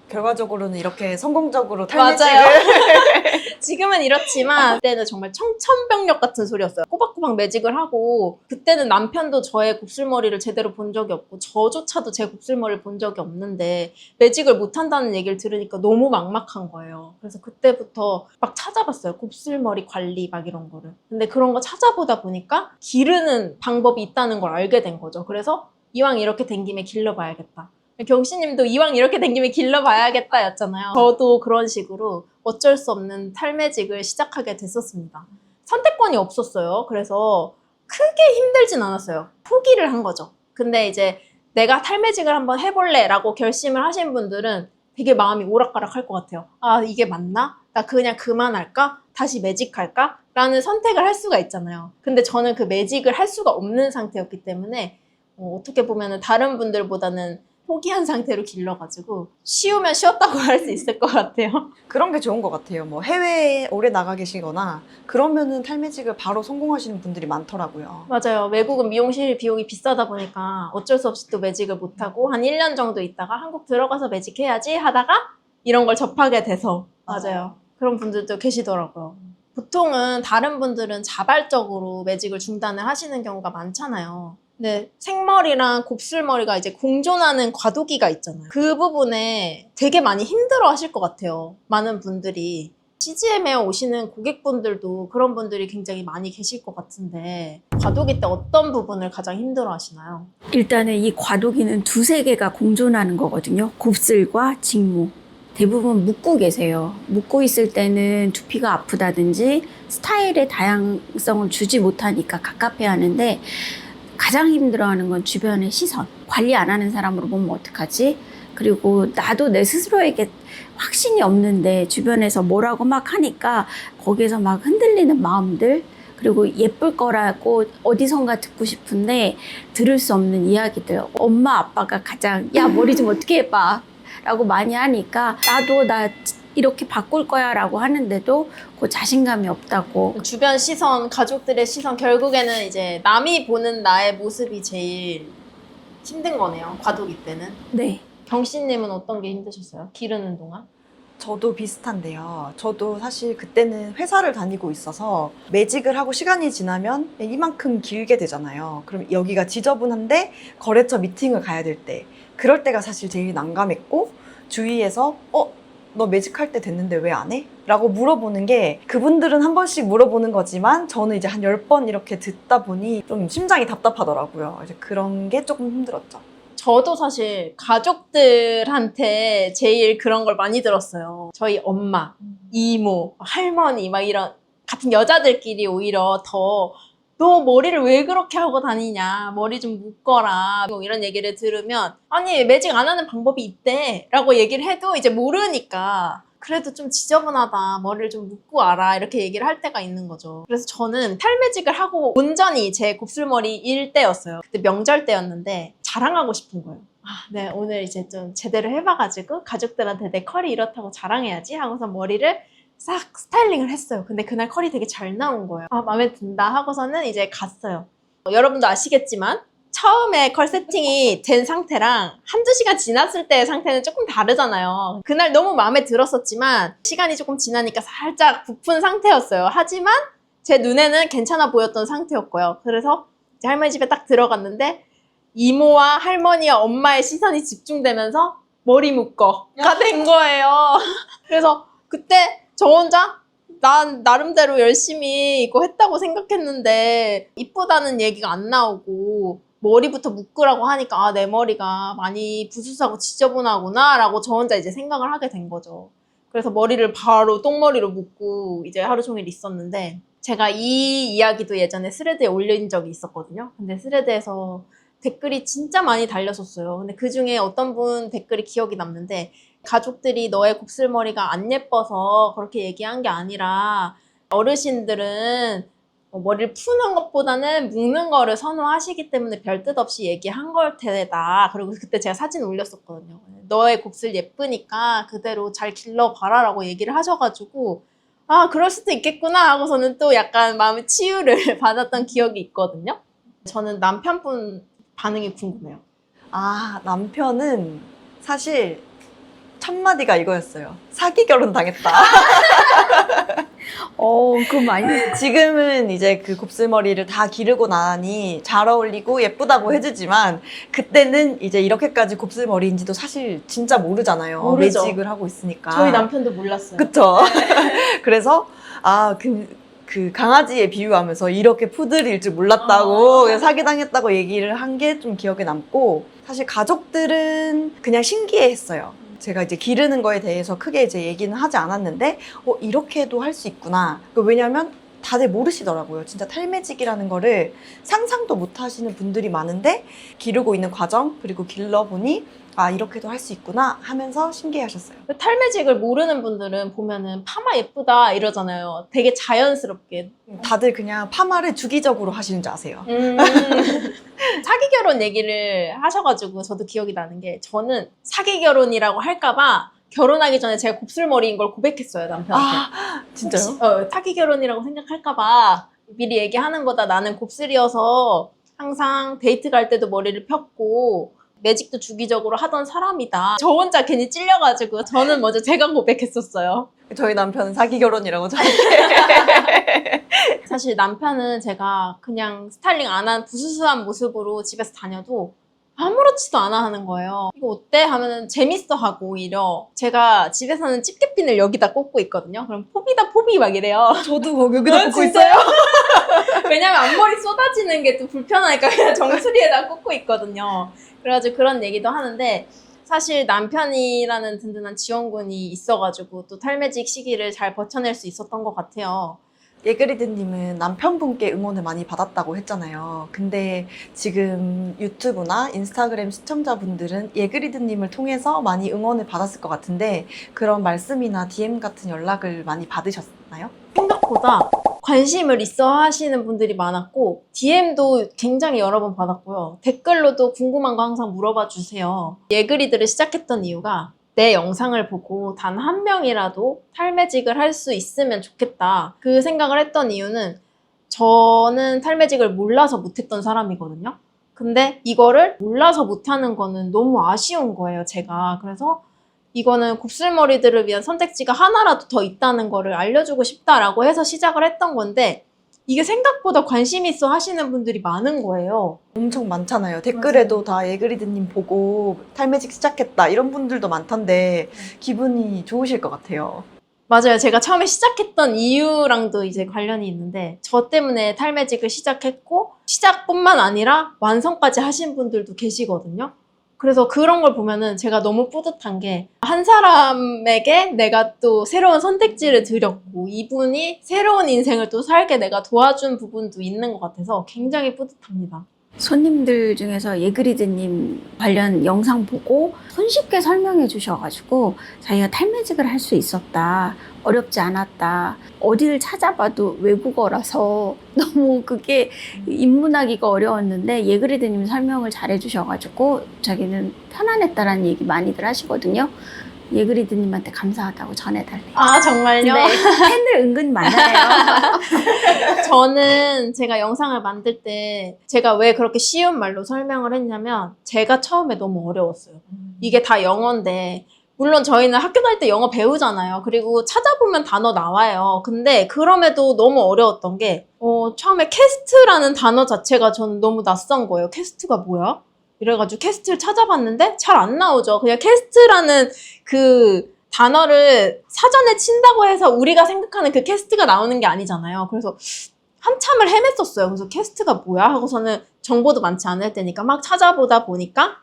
결과적으로는 이렇게 성공적으로 맞아요. 탈매직을 지금은 이렇지만 그때는 정말 청천벽력 같은 소리였어요. 꼬박꼬박 매직을 하고 그때는 남편도 저의 곱슬머리를 제대로 본 적이 없고 저조차도 제 곱슬머리를 본 적이 없는데 매직을 못한다는 얘기를 들으니까 너무 막막한 거예요. 그래서 그때부터 막 찾아봤어요. 곱슬머리 관리 막 이런 거를. 근데 그런 거 찾아보다 보니까 기르는 방법이 있다는 걸 알게 된 거죠. 그래서 이왕 이렇게 된 김에 길러봐야겠다. 경씨님도 이왕 이렇게 된 김에 길러봐야겠다 였잖아요. 저도 그런 식으로 어쩔 수 없는 탈매직을 시작하게 됐었습니다. 선택권이 없었어요. 그래서 크게 힘들진 않았어요. 포기를 한 거죠. 근데 이제 내가 탈매직을 한번 해볼래 라고 결심을 하신 분들은 되게 마음이 오락가락 할 것 같아요. 아, 이게 맞나? 나 그냥 그만할까? 다시 매직할까? 라는 선택을 할 수가 있잖아요. 근데 저는 그 매직을 할 수가 없는 상태였기 때문에 어떻게 보면 다른 분들보다는 포기한 상태로 길러가지고 쉬우면 쉬었다고 할 수 있을 것 같아요. 그런 게 좋은 것 같아요. 뭐 해외에 오래 나가 계시거나 그러면은 탈매직을 바로 성공하시는 분들이 많더라고요. 맞아요. 외국은 미용실 비용이 비싸다 보니까 어쩔 수 없이 또 매직을 못하고 한 1년 정도 있다가 한국 들어가서 매직해야지 하다가 이런 걸 접하게 돼서 맞아요. 그런 분들도 계시더라고요. 보통은 다른 분들은 자발적으로 매직을 중단을 하시는 경우가 많잖아요. 네, 생머리랑 곱슬머리가 이제 공존하는 과도기가 있잖아요. 그 부분에 되게 많이 힘들어 하실 것 같아요. 많은 분들이. CGM에 오시는 고객분들도 그런 분들이 굉장히 많이 계실 것 같은데 과도기 때 어떤 부분을 가장 힘들어 하시나요? 일단은 이 과도기는 두세 개가 공존하는 거거든요. 곱슬과 직모. 대부분 묶고 계세요. 묶고 있을 때는 두피가 아프다든지 스타일의 다양성을 주지 못하니까 갑갑해 하는데 가장 힘들어하는 건 주변의 시선. 관리 안 하는 사람으로 보면 어떡하지? 그리고 나도 내 스스로에게 확신이 없는데 주변에서 뭐라고 막 하니까 거기에서 막 흔들리는 마음들, 그리고 예쁠 거라고 어디선가 듣고 싶은데 들을 수 없는 이야기들. 엄마 아빠가 가장 야 머리 좀 어떻게 해봐 라고 많이 하니까 나도 나 이렇게 바꿀 거야 라고 하는데도 그 자신감이 없다고. 주변 시선, 가족들의 시선, 결국에는 이제 남이 보는 나의 모습이 제일 힘든 거네요. 과도기 때는. 네. 경씨님은 어떤 게 힘드셨어요? 기르는 동안? 저도 비슷한데요. 저도 사실 그때는 회사를 다니고 있어서 매직을 하고 시간이 지나면 이만큼 길게 되잖아요. 그럼 여기가 지저분한데 거래처 미팅을 가야 될 때, 그럴 때가 사실 제일 난감했고, 주위에서 너 매직할 때 됐는데 왜 안 해? 라고 물어보는 게, 그분들은 한 번씩 물어보는 거지만 저는 이제 한 10번 이렇게 듣다 보니 좀 심장이 답답하더라고요. 이제 그런 게 조금 힘들었죠. 저도 사실 가족들한테 제일 그런 걸 많이 들었어요. 저희 엄마, 이모, 할머니 막 이런 같은 여자들끼리 오히려 더 너 머리를 왜 그렇게 하고 다니냐, 머리 좀 묶어라, 뭐 이런 얘기를 들으면 아니 매직 안 하는 방법이 있대 라고 얘기를 해도 이제 모르니까 그래도 좀 지저분하다, 머리를 좀 묶고 와라 이렇게 얘기를 할 때가 있는 거죠. 그래서 저는 탈매직을 하고 온전히 제 곱슬머리일 때였어요. 그때 명절 때였는데 자랑하고 싶은 거예요. 아, 네, 오늘 이제 좀 제대로 해봐가지고 가족들한테 내 컬이 이렇다고 자랑해야지 하고서 머리를 싹 스타일링을 했어요. 근데 그날 컬이 되게 잘 나온 거예요. 아, 마음에 든다 하고서는 이제 갔어요. 여러분도 아시겠지만 처음에 컬 세팅이 된 상태랑 한두 시간 지났을 때의 상태는 조금 다르잖아요. 그날 너무 마음에 들었었지만 시간이 조금 지나니까 살짝 부푼 상태였어요. 하지만 제 눈에는 괜찮아 보였던 상태였고요. 그래서 이제 할머니 집에 딱 들어갔는데 이모와 할머니와 엄마의 시선이 집중되면서 머리 묶어가 된 거예요. 그래서 그때 저 혼자 난 나름대로 열심히 이거 했다고 생각했는데 이쁘다는 얘기가 안 나오고 머리부터 묶으라고 하니까 아, 내 머리가 많이 부수하고 지저분하구나 라고 저 혼자 이제 생각을 하게 된 거죠. 그래서 머리를 바로 똥머리로 묶고 이제 하루 종일 있었는데, 제가 이 이야기도 예전에 스레드에 올린 적이 있었거든요. 근데 스레드에서 댓글이 진짜 많이 달렸었어요. 근데 그 중에 어떤 분 댓글이 기억이 남는데 가족들이 너의 곱슬머리가 안 예뻐서 그렇게 얘기한 게 아니라 어르신들은 머리를 푸는 것보다는 묶는 거를 선호하시기 때문에 별 뜻 없이 얘기한 걸 테다. 그리고 그때 제가 사진 올렸었거든요. 너의 곱슬 예쁘니까 그대로 잘 길러봐라 라고 얘기를 하셔가지고 아 그럴 수도 있겠구나 하고서는 또 약간 마음의 치유를 받았던 기억이 있거든요. 저는 남편분 반응이 궁금해요. 아, 남편은 사실 첫 마디가 이거였어요. 사기 결혼 당했다. 그거 많이. 지금은 이제 그 곱슬머리를 다 기르고 나니 잘 어울리고 예쁘다고 해주지만 그때는 이제 이렇게까지 곱슬머리인지도 사실 진짜 모르잖아요. 모르죠. 매직을 하고 있으니까. 저희 남편도 몰랐어요. 그쵸? 그래서 그 강아지에 비유하면서 이렇게 푸들일 줄 몰랐다고 사기당했다고 얘기를 한 게 좀 기억에 남고 사실 가족들은 그냥 신기해했어요. 제가 이제 기르는 거에 대해서 크게 이제 얘기는 하지 않았는데 이렇게도 할 수 있구나. 왜냐면 다들 모르시더라고요. 진짜 탈매직이라는 거를 상상도 못 하시는 분들이 많은데 기르고 있는 과정 그리고 길러보니 아 이렇게도 할 수 있구나 하면서 신기해하셨어요. 탈매직을 모르는 분들은 보면은 파마 예쁘다 이러잖아요. 되게 자연스럽게. 다들 그냥 파마를 주기적으로 하시는 줄 아세요. 사기 결혼 얘기를 하셔가지고 저도 기억이 나는 게 저는 사기 결혼이라고 할까봐 결혼하기 전에 제가 곱슬머리인 걸 고백했어요, 남편한테. 아 진짜요? 혹시, 사기 결혼이라고 생각할까봐 미리 얘기하는 거다. 나는 곱슬이어서 항상 데이트 갈 때도 머리를 폈고 매직도 주기적으로 하던 사람이다. 저 혼자 괜히 찔려가지고 저는 먼저 제가 고백했었어요. 저희 남편은 사기 결혼이라고 저한테. 사실 남편은 제가 그냥 스타일링 안 한 부스스한 모습으로 집에서 다녀도 아무렇지도 않아 하는 거예요. 이거 어때? 하면은 재밌어 하고 오히려 제가 집에서는 집게핀을 여기다 꽂고 있거든요. 그럼 포비다 포비 막 이래요. 저도 여기다 꽂고 진짜요? 왜냐면 앞머리 쏟아지는 게 또 불편하니까 그냥 정수리에다 꽂고 있거든요. 그래가지고 그런 얘기도 하는데 사실 남편이라는 든든한 지원군이 있어가지고 또 탈매직 시기를 잘 버텨낼 수 있었던 것 같아요. 예그리드님은 남편분께 응원을 많이 받았다고 했잖아요. 근데 지금 유튜브나 인스타그램 시청자분들은 예그리드님을 통해서 많이 응원을 받았을 것 같은데 그런 말씀이나 DM 같은 연락을 많이 받으셨나요? 생각보다 관심을 있어 하시는 분들이 많았고 DM도 굉장히 여러 번 받았고요. 댓글로도 궁금한 거 항상 물어봐 주세요. 예그리드를 시작했던 이유가 내 영상을 보고 단 한 명이라도 탈매직을 할 수 있으면 좋겠다. 그 생각을 했던 이유는 저는 탈매직을 몰라서 못했던 사람이거든요. 근데 이거를 몰라서 못하는 거는 너무 아쉬운 거예요, 제가. 그래서 이거는 곱슬머리들을 위한 선택지가 하나라도 더 있다는 거를 알려주고 싶다라고 해서 시작을 했던 건데 이게 생각보다 관심 있어 하시는 분들이 많은 거예요. 엄청 많잖아요. 댓글에도 다 예그리드님 보고 탈매직 시작했다 이런 분들도 많던데 기분이 좋으실 것 같아요. 맞아요. 제가 처음에 시작했던 이유랑도 이제 관련이 있는데 저 때문에 탈매직을 시작했고 시작뿐만 아니라 완성까지 하신 분들도 계시거든요. 그래서 그런 걸 보면은 제가 너무 뿌듯한 게 한 사람에게 내가 또 새로운 선택지를 드렸고 이분이 새로운 인생을 또 살게 내가 도와준 부분도 있는 것 같아서 굉장히 뿌듯합니다. 손님들 중에서 예그리드님 관련 영상 보고 손쉽게 설명해 주셔가지고 자기가 탈매직을 할 수 있었다. 어렵지 않았다. 어디를 찾아봐도 외국어라서 너무 그게 입문하기가 어려웠는데 예그리드님 설명을 잘해 주셔가지고 자기는 편안했다라는 얘기 많이들 하시거든요. 예그리드님한테 감사하다고 전해달래요. 아 정말요? 네, 팬들 은근 많아요. 저는 제가 영상을 만들 때 제가 왜 그렇게 쉬운 말로 설명을 했냐면 제가 처음에 너무 어려웠어요. 이게 다 영어인데 물론 저희는 학교 다닐 때 영어 배우잖아요. 그리고 찾아보면 단어 나와요. 근데 그럼에도 너무 어려웠던 게 처음에 캐스트라는 단어 자체가 저는 너무 낯선 거예요. 캐스트가 뭐야? 이래가지고 캐스트를 찾아봤는데 잘 안 나오죠. 그냥 캐스트라는 그 단어를 사전에 친다고 해서 우리가 생각하는 그 캐스트가 나오는 게 아니잖아요. 그래서 한참을 헤맸었어요. 그래서 캐스트가 뭐야? 하고서는 정보도 많지 않을 때니까 막 찾아보다 보니까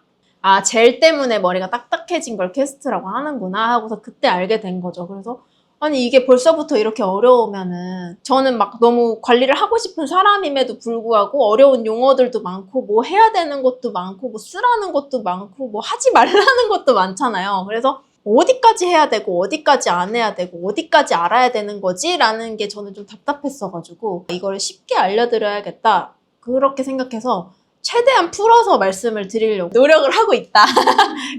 아, 젤 때문에 머리가 딱딱해진 걸 캐스트라고 하는구나 하고서 그때 알게 된 거죠. 그래서 아니 이게 벌써부터 이렇게 어려우면은 저는 막 너무 관리를 하고 싶은 사람임에도 불구하고 어려운 용어들도 많고 뭐 해야 되는 것도 많고 뭐 쓰라는 것도 많고 뭐 하지 말라는 것도 많잖아요. 그래서 어디까지 해야 되고 어디까지 안 해야 되고 어디까지 알아야 되는 거지? 라는 게 저는 좀 답답했어가지고 이걸 쉽게 알려드려야겠다 그렇게 생각해서 최대한 풀어서 말씀을 드리려고 노력을 하고 있다.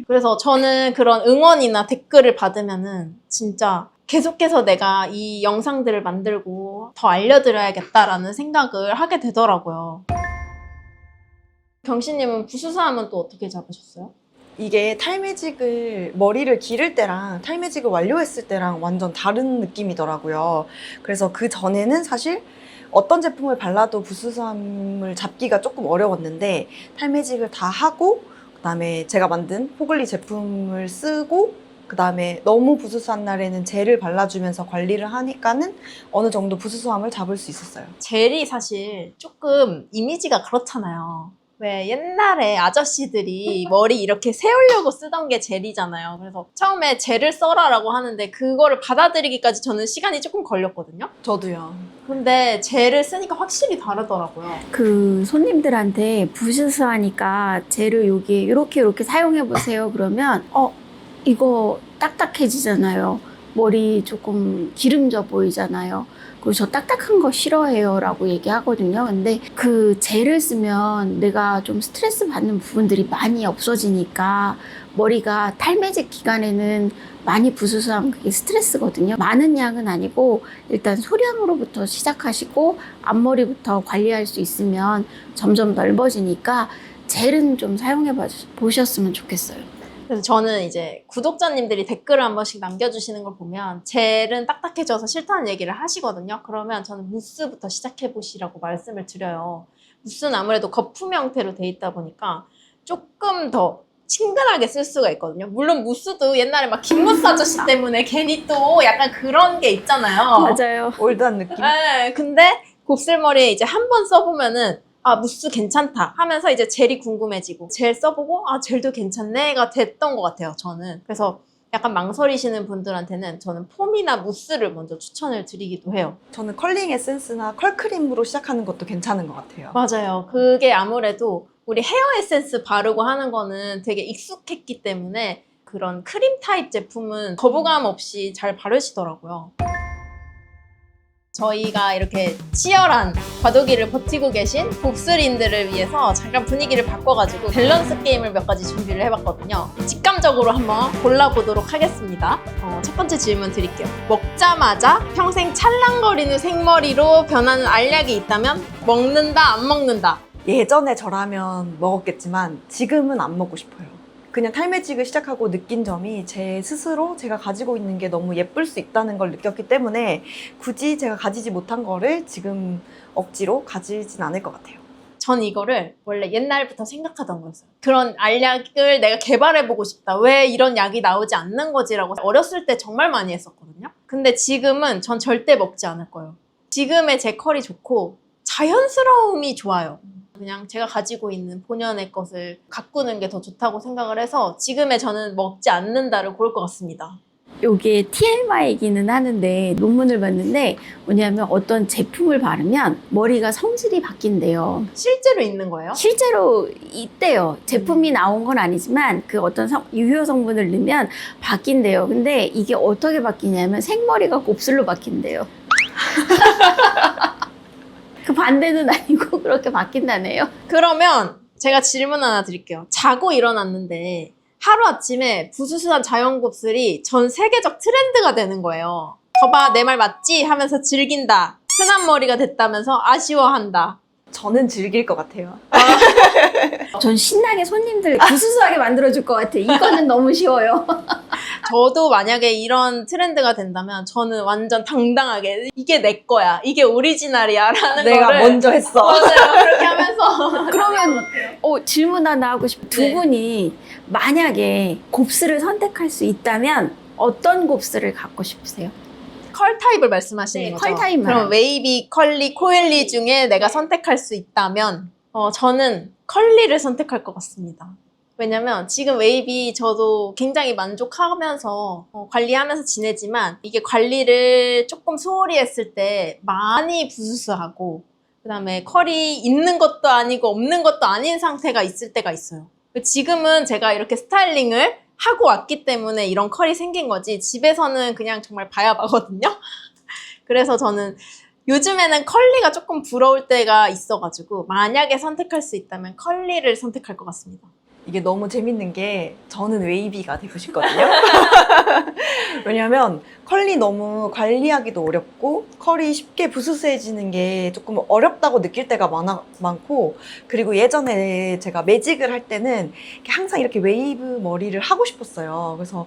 그래서 저는 그런 응원이나 댓글을 받으면은 진짜 계속해서 내가 이 영상들을 만들고 더 알려드려야겠다라는 생각을 하게 되더라고요. 경씨님은 부수사함은 또 어떻게 잡으셨어요? 이게 탈매직을 머리를 기를 때랑 탈매직을 완료했을 때랑 완전 다른 느낌이더라고요. 그래서 그 전에는 사실 어떤 제품을 발라도 부수sam을 잡기가 조금 어려웠는데 탈매직을 다 하고 그다음에 제가 만든 포글리 제품을 쓰고 그다음에 너무 부수수한 날에는 젤을 발라주면서 관리를 하니까는 어느 정도 부수수함을 잡을 수 있었어요. 젤이 사실 조금 이미지가 그렇잖아요. 왜 옛날에 아저씨들이 머리 이렇게 세우려고 쓰던 게 젤이잖아요. 그래서 처음에 젤을 써라라고 하는데 그거를 받아들이기까지 저는 시간이 조금 걸렸거든요. 저도요. 근데 젤을 쓰니까 확실히 다르더라고요. 그 손님들한테 부스스하니까 젤을 여기에 이렇게 사용해 보세요. 그러면 이거 딱딱해지잖아요. 머리 조금 기름져 보이잖아요. 그리고 저 딱딱한 거 싫어해요 라고 얘기하거든요. 근데 그 젤을 쓰면 내가 좀 스트레스 받는 부분들이 많이 없어지니까 머리가 탈매직 기간에는 많이 부스스하면 그게 스트레스거든요. 많은 양은 아니고 일단 소량으로부터 시작하시고 앞머리부터 관리할 수 있으면 점점 넓어지니까 젤은 좀 사용해 보셨으면 좋겠어요. 그래서 저는 이제 구독자님들이 댓글을 한 번씩 남겨주시는 걸 보면 젤은 딱딱해져서 싫다는 얘기를 하시거든요. 그러면 저는 무스부터 시작해보시라고 말씀을 드려요. 무스는 아무래도 거품 형태로 돼 있다 보니까 조금 더 친근하게 쓸 수가 있거든요. 물론 무스도 옛날에 막 김무스 아저씨 때문에 괜히 또 약간 그런 게 있잖아요. 맞아요. 올드한 느낌? 네, 근데 곱슬머리에 이제 한 번 써보면은 아, 무스 괜찮다 하면서 이제 젤이 궁금해지고 젤 써보고 아, 젤도 괜찮네가 됐던 것 같아요, 저는. 그래서 약간 망설이시는 분들한테는 저는 폼이나 무스를 먼저 추천을 드리기도 해요. 저는 컬링 에센스나 컬크림으로 시작하는 것도 괜찮은 것 같아요. 맞아요. 그게 아무래도 우리 헤어 에센스 바르고 하는 거는 되게 익숙했기 때문에 그런 크림 타입 제품은 거부감 없이 잘 바르시더라고요. 저희가 이렇게 치열한 과도기를 버티고 계신 곱슬인들을 위해서 잠깐 분위기를 바꿔가지고 밸런스 게임을 몇 가지 준비를 해봤거든요. 직감적으로 한번 골라보도록 하겠습니다. 첫 번째 질문 드릴게요. 먹자마자 평생 찰랑거리는 생머리로 변하는 알약이 있다면 먹는다, 안 먹는다? 예전에 저라면 먹었겠지만 지금은 안 먹고 싶어요. 그냥 탈매직을 시작하고 느낀 점이 제 스스로 제가 가지고 있는 게 너무 예쁠 수 있다는 걸 느꼈기 때문에 굳이 제가 가지지 못한 거를 지금 억지로 가지진 않을 것 같아요. 전 이거를 원래 옛날부터 생각하던 거였어요. 그런 알약을 내가 개발해보고 싶다. 왜 이런 약이 나오지 않는 거지라고 어렸을 때 정말 많이 했었거든요. 근데 지금은 전 절대 먹지 않을 거예요. 지금의 제 컬이 좋고 자연스러움이 좋아요. 그냥 제가 가지고 있는 본연의 것을 가꾸는 게 더 좋다고 생각을 해서 지금의 저는 먹지 않는다를 고를 것 같습니다. 요게 TMI이기는 하는데 논문을 봤는데 뭐냐면 어떤 제품을 바르면 머리가 성질이 바뀐대요. 실제로 있는 거예요? 실제로 있대요. 제품이 나온 건 아니지만 그 어떤 유효 성분을 넣으면 바뀐대요. 근데 이게 어떻게 바뀌냐면 생머리가 곱슬로 바뀐대요. 그 반대는 아니고 그렇게 바뀐다네요. 그러면 제가 질문 하나 드릴게요. 자고 일어났는데 하루아침에 부수수한 자연곱슬이 전 세계적 트렌드가 되는 거예요. 거봐, 내 말 맞지? 하면서 즐긴다. 흔한 머리가 됐다면서 아쉬워한다. 저는 즐길 것 같아요. 전 신나게 손님들 부스스하게 만들어줄 것 같아. 이거는 너무 쉬워요. 저도 만약에 이런 트렌드가 된다면 저는 완전 당당하게 이게 내 거야. 이게 오리지널이야. 라는 내가 거를 먼저 했어. 맞아요. 그렇게 하면서 그러면 질문 하나 하고 싶어요. 두 네. 분이 만약에 곱슬을 선택할 수 있다면 어떤 곱슬을 갖고 싶으세요? 컬 타입을 말씀하시는 네, 거죠? 컬 타입만. 그럼 웨이비, 컬리, 코일리 중에 내가 선택할 수 있다면 저는 컬리를 선택할 것 같습니다. 왜냐면 지금 웨이비 저도 굉장히 만족하면서 관리하면서 지내지만 이게 관리를 조금 소홀히 했을 때 많이 부스스하고 그다음에 컬이 있는 것도 아니고 없는 것도 아닌 상태가 있을 때가 있어요. 지금은 제가 이렇게 스타일링을 하고 왔기 때문에 이런 컬이 생긴 거지 집에서는 그냥 정말 바야바거든요. 그래서 저는 요즘에는 컬리가 조금 부러울 때가 있어가지고 만약에 선택할 수 있다면 컬리를 선택할 것 같습니다. 이게 너무 재밌는 게 저는 웨이비가 되고 싶거든요. 왜냐면 컬리 너무 관리하기도 어렵고 컬이 쉽게 부스스해지는 게 조금 어렵다고 느낄 때가 많고 그리고 예전에 제가 매직을 할 때는 항상 이렇게 웨이브 머리를 하고 싶었어요. 그래서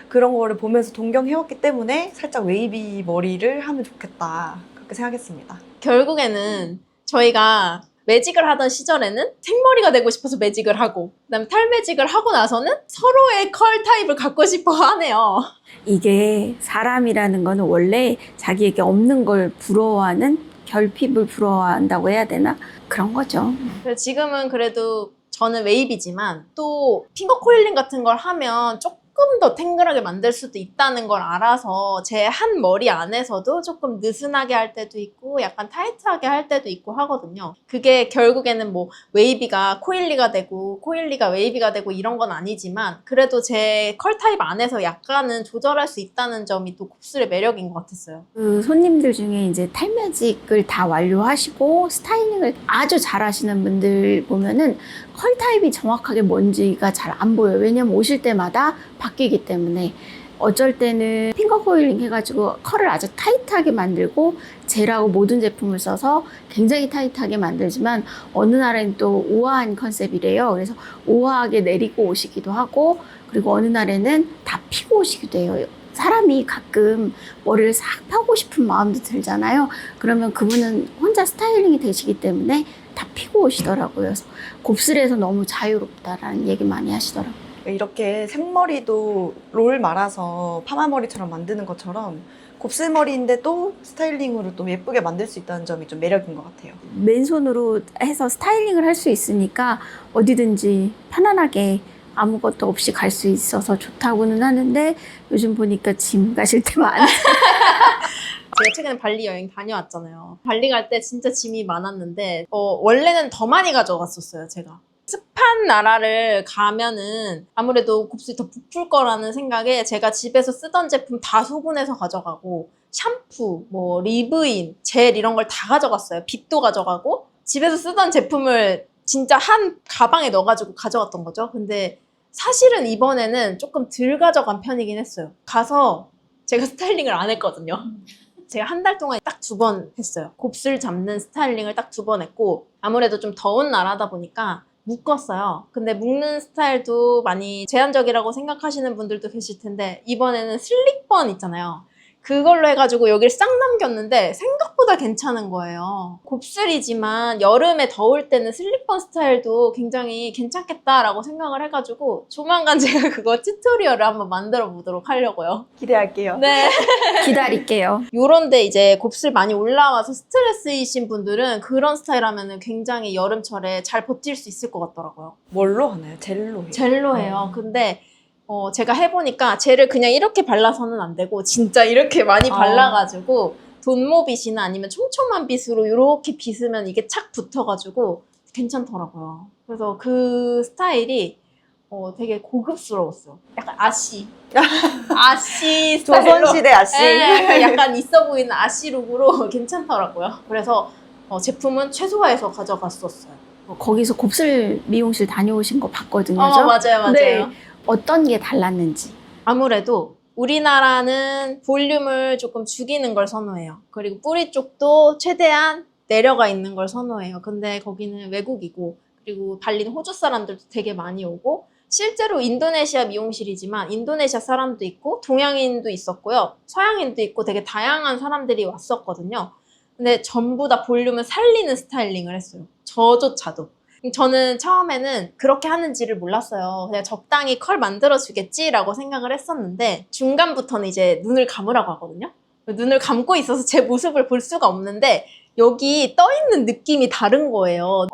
그런 거를 보면서 동경해왔기 때문에 살짝 웨이비 머리를 하면 좋겠다 그렇게 생각했습니다. 결국에는 저희가 매직을 하던 시절에는 생머리가 되고 싶어서 매직을 하고 그다음에 탈매직을 하고 나서는 서로의 컬 타입을 갖고 싶어 하네요. 이게 사람이라는 거는 원래 자기에게 없는 걸 부러워하는 결핍을 부러워한다고 해야 되나? 그런 거죠. 그래서 지금은 그래도 저는 웨이비지만 또 핑거 코일링 같은 걸 하면 조금 더 탱글하게 만들 수도 있다는 걸 알아서 제 한 머리 안에서도 조금 느슨하게 할 때도 있고 약간 타이트하게 할 때도 있고 하거든요. 그게 결국에는 뭐 웨이비가 코일리가 되고 코일리가 웨이비가 되고 이런 건 아니지만 그래도 제 컬 타입 안에서 약간은 조절할 수 있다는 점이 또 곱슬의 매력인 것 같았어요. 그 손님들 중에 이제 탈매직을 다 완료하시고 스타일링을 아주 잘 하시는 분들 보면은 컬 타입이 정확하게 뭔지가 잘 안 보여요. 왜냐면 오실 때마다 바뀌기 때문에 어쩔 때는 핑거 코일링 해가지고 컬을 아주 타이트하게 만들고 젤하고 모든 제품을 써서 굉장히 타이트하게 만들지만 어느 날엔 또 우아한 컨셉이래요. 그래서 우아하게 내리고 오시기도 하고 그리고 어느 날에는 다 피고 오시기도 해요. 사람이 가끔 머리를 싹 펴고 싶은 마음도 들잖아요. 그러면 그분은 혼자 스타일링이 되시기 때문에 다 피고 오시더라고요. 그래서 곱슬에서 너무 자유롭다라는 얘기 많이 하시더라고요. 이렇게 생머리도 롤 말아서 파마머리처럼 만드는 것처럼 곱슬머리인데 또 스타일링으로 또 예쁘게 만들 수 있다는 점이 좀 매력인 것 같아요. 맨손으로 해서 스타일링을 할 수 있으니까 어디든지 편안하게 아무것도 없이 갈 수 있어서 좋다고는 하는데 요즘 보니까 짐 가실 때 많아요. 제가 최근에 발리 여행 다녀왔잖아요. 발리 갈 때 진짜 짐이 많았는데 원래는 더 많이 가져갔었어요, 제가. 습한 나라를 가면은 아무래도 곱슬이 더 부풀 거라는 생각에 제가 집에서 쓰던 제품 다 소분해서 가져가고 샴푸, 뭐 리브인, 젤 이런 걸 다 가져갔어요. 빗도 가져가고 집에서 쓰던 제품을 진짜 한 가방에 넣어가지고 가져갔던 거죠. 근데 사실은 이번에는 조금 덜 가져간 편이긴 했어요. 가서 제가 스타일링을 안 했거든요. 제가 한 달 동안 딱 2번 했어요. 곱슬 잡는 스타일링을 딱 2번 했고 아무래도 좀 더운 나라다 보니까 묶었어요. 근데 묶는 스타일도 많이 제한적이라고 생각하시는 분들도 계실 텐데 이번에는 슬릭번 있잖아요. 그걸로 해가지고 여기를 싹 남겼는데 생각보다 괜찮은 거예요. 곱슬이지만 여름에 더울 때는 슬릭번 스타일도 굉장히 괜찮겠다라고 생각을 해가지고 조만간 제가 그거 튜토리얼을 한번 만들어 보도록 하려고요. 기대할게요. 네. 기다릴게요. 요런데 이제 곱슬 많이 올라와서 스트레스이신 분들은 그런 스타일 하면은 굉장히 여름철에 잘 버틸 수 있을 것 같더라고요. 뭘로 하나요? 젤로 해요? 젤로 해요. 근데 제가 해보니까 젤을 그냥 이렇게 발라서는 안 되고 진짜 이렇게 많이 발라가지고 돈모빗이나 아니면 촘촘한 빗으로 이렇게 빗으면 이게 착 붙어가지고 괜찮더라고요. 그래서 그 스타일이 되게 고급스러웠어요. 약간 아씨 스타일로. 조선시대 아씨. 네, 약간 있어 보이는 아씨 룩으로 괜찮더라고요. 그래서 제품은 최소화해서 가져갔었어요. 거기서 곱슬 미용실 다녀오신 거 봤거든요. 맞아요. 네. 어떤 게 달랐는지. 아무래도 우리나라는 볼륨을 조금 죽이는 걸 선호해요. 그리고 뿌리 쪽도 최대한 내려가 있는 걸 선호해요. 근데 거기는 외국이고 그리고 발리는 호주 사람들도 되게 많이 오고 실제로 인도네시아 미용실이지만 인도네시아 사람도 있고 동양인도 있었고요. 서양인도 있고 되게 다양한 사람들이 왔었거든요. 근데 전부 다 볼륨을 살리는 스타일링을 했어요. 저조차도. 저는 처음에는 그렇게 하는지를 몰랐어요. 그냥 적당히 컬 만들어주겠지라고 생각을 했었는데 중간부터는 이제 눈을 감으라고 하거든요. 눈을 감고 있어서 제 모습을 볼 수가 없는데 여기 떠있는 느낌이 다른 거예요.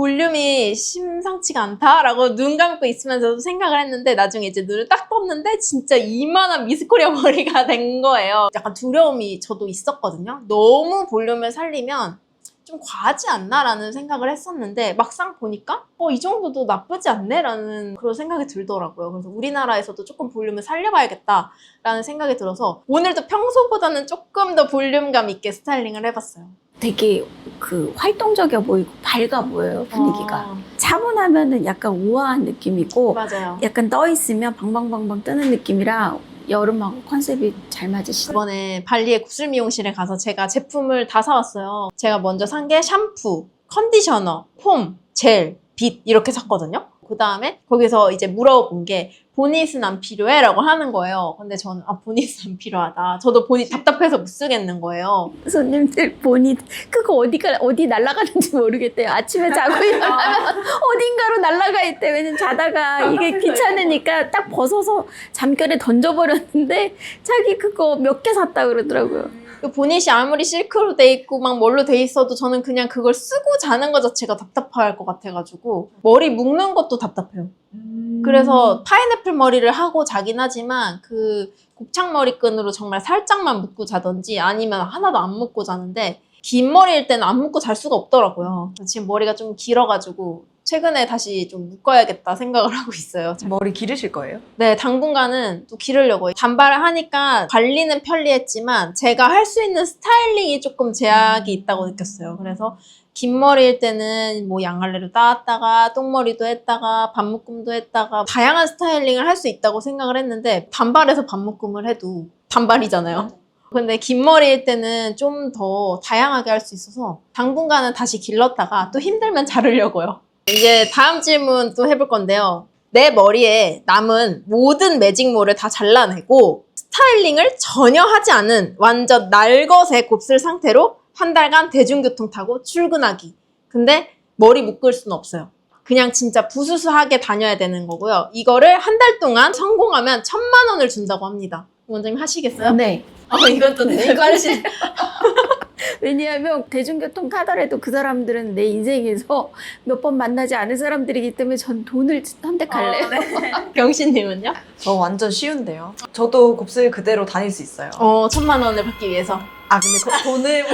볼륨이 심상치가 않다라고 눈 감고 있으면서도 생각을 했는데 나중에 이제 눈을 딱 떴는데 진짜 이만한 미스코리아 머리가 된 거예요. 약간 두려움이 저도 있었거든요. 너무 볼륨을 살리면 좀 과하지 않나라는 생각을 했었는데 막상 보니까 이 정도도 나쁘지 않네라는 그런 생각이 들더라고요. 그래서 우리나라에서도 조금 볼륨을 살려봐야겠다라는 생각이 들어서 오늘도 평소보다는 조금 더 볼륨감 있게 스타일링을 해봤어요. 되게 그 활동적이어 보이고 밝아 보여요, 분위기가. 차분하면은 약간 우아한 느낌이고 맞아요. 약간 떠 있으면 방방방방 뜨는 느낌이라 여름하고 컨셉이 잘 맞으시죠. 이번에 발리의 곱슬 미용실에 가서 제가 제품을 다 사왔어요. 제가 먼저 산 게 샴푸, 컨디셔너, 폼, 젤, 빗 이렇게 샀거든요. 그 다음에 거기서 이제 물어본 게 보닛은 안 필요해? 라고 하는 거예요. 근데 저는 보닛은 안 필요하다. 저도 보닛 답답해서 못 쓰겠는 거예요. 손님들 보니 그거 어디 날아가는지 모르겠대요. 아침에 자고 일어나면 어딘가로 날아가 있대. 왜냐면 자다가 이게 귀찮으니까 딱 벗어서 잠결에 던져버렸는데 자기 그거 몇 개 샀다 그러더라고요. 그 보닛이 아무리 실크로 돼 있고 막 뭘로 돼 있어도 저는 그냥 그걸 쓰고 자는 것 자체가 답답할 것 같아가지고 머리 묶는 것도 답답해요. 그래서 파인애플 머리를 하고 자긴 하지만 그 곱창 머리끈으로 정말 살짝만 묶고 자던지 아니면 하나도 안 묶고 자는데 긴 머리일 때는 안 묶고 잘 수가 없더라고요. 지금 머리가 좀 길어가지고 최근에 다시 좀 묶어야겠다 생각을 하고 있어요. 머리 기르실 거예요? 네, 당분간은 또 기르려고요. 단발을 하니까 관리는 편리했지만 제가 할 수 있는 스타일링이 조금 제약이 있다고 느꼈어요. 그래서 긴 머리일 때는 뭐 양갈래로 따왔다가 똥머리도 했다가 반묶음도 했다가 다양한 스타일링을 할 수 있다고 생각을 했는데 단발에서 반묶음을 해도 단발이잖아요. 근데 긴 머리일 때는 좀 더 다양하게 할 수 있어서 당분간은 다시 길렀다가 또 힘들면 자르려고요. 이제 다음 질문 또 해볼 건데요. 내 머리에 남은 모든 매직모를 다 잘라내고 스타일링을 전혀 하지 않은 완전 날것의 곱슬 상태로 한 달간 대중교통 타고 출근하기. 근데 머리 묶을 수는 없어요. 그냥 진짜 부수수하게 다녀야 되는 거고요. 이거를 한 달 동안 성공하면 1,000만 원을 준다고 합니다. 원장님 하시겠어요? 네. 이것도 네, 빠르시. 왜냐하면 대중교통 타더라도 그 사람들은 내 인생에서 몇 번 만나지 않은 사람들이기 때문에 전 돈을 선택할래요. 경신님은요? 저 완전 쉬운데요. 저도 곱슬 그대로 다닐 수 있어요. 1,000만 원을 받기 위해서. 근데 돈을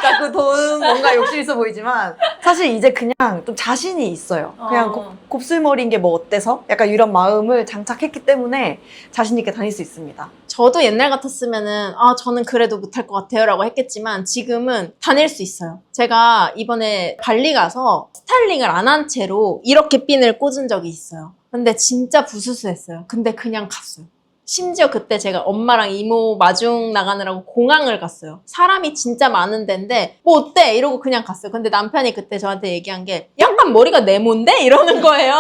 자꾸 돈 뭔가 욕심 있어 보이지만 사실 이제 그냥 좀 자신이 있어요. 그냥 곱슬머리인 게 뭐 어때서? 약간 이런 마음을 장착했기 때문에 자신 있게 다닐 수 있습니다. 저도 옛날 같았으면은 저는 그래도 못할 것 같아요 라고 했겠지만 지금은 다닐 수 있어요. 제가 이번에 발리 가서 스타일링을 안 한 채로 이렇게 핀을 꽂은 적이 있어요. 근데 진짜 부수수했어요. 근데 그냥 갔어요. 심지어 그때 제가 엄마랑 이모 마중 나가느라고 공항을 갔어요. 사람이 진짜 많은 데인데 뭐 어때? 이러고 그냥 갔어요. 근데 남편이 그때 저한테 얘기한 게 약간 머리가 네모인데? 이러는 거예요.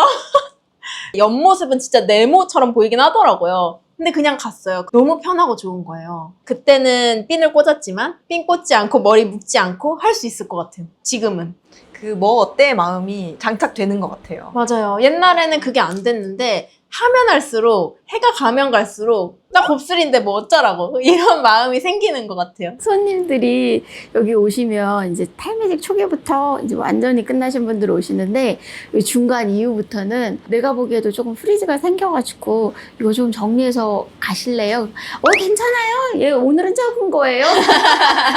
옆모습은 진짜 네모처럼 보이긴 하더라고요. 근데 그냥 갔어요. 너무 편하고 좋은 거예요. 그때는 핀을 꽂았지만 핀 꽂지 않고 머리 묶지 않고 할 수 있을 것 같아요. 지금은. 그 뭐 어때 마음이 장착되는 것 같아요. 맞아요. 옛날에는 그게 안 됐는데 하면 할수록 해가 가면 갈수록 나 곱슬인데 뭐 어쩌라고 이런 마음이 생기는 것 같아요. 손님들이 여기 오시면 이제 탈매직 초기부터 이제 완전히 끝나신 분들 오시는데 중간 이후부터는 내가 보기에도 조금 프리즈가 생겨가지고 이거 좀 정리해서 가실래요? 괜찮아요. 예, 오늘은 적은 거예요.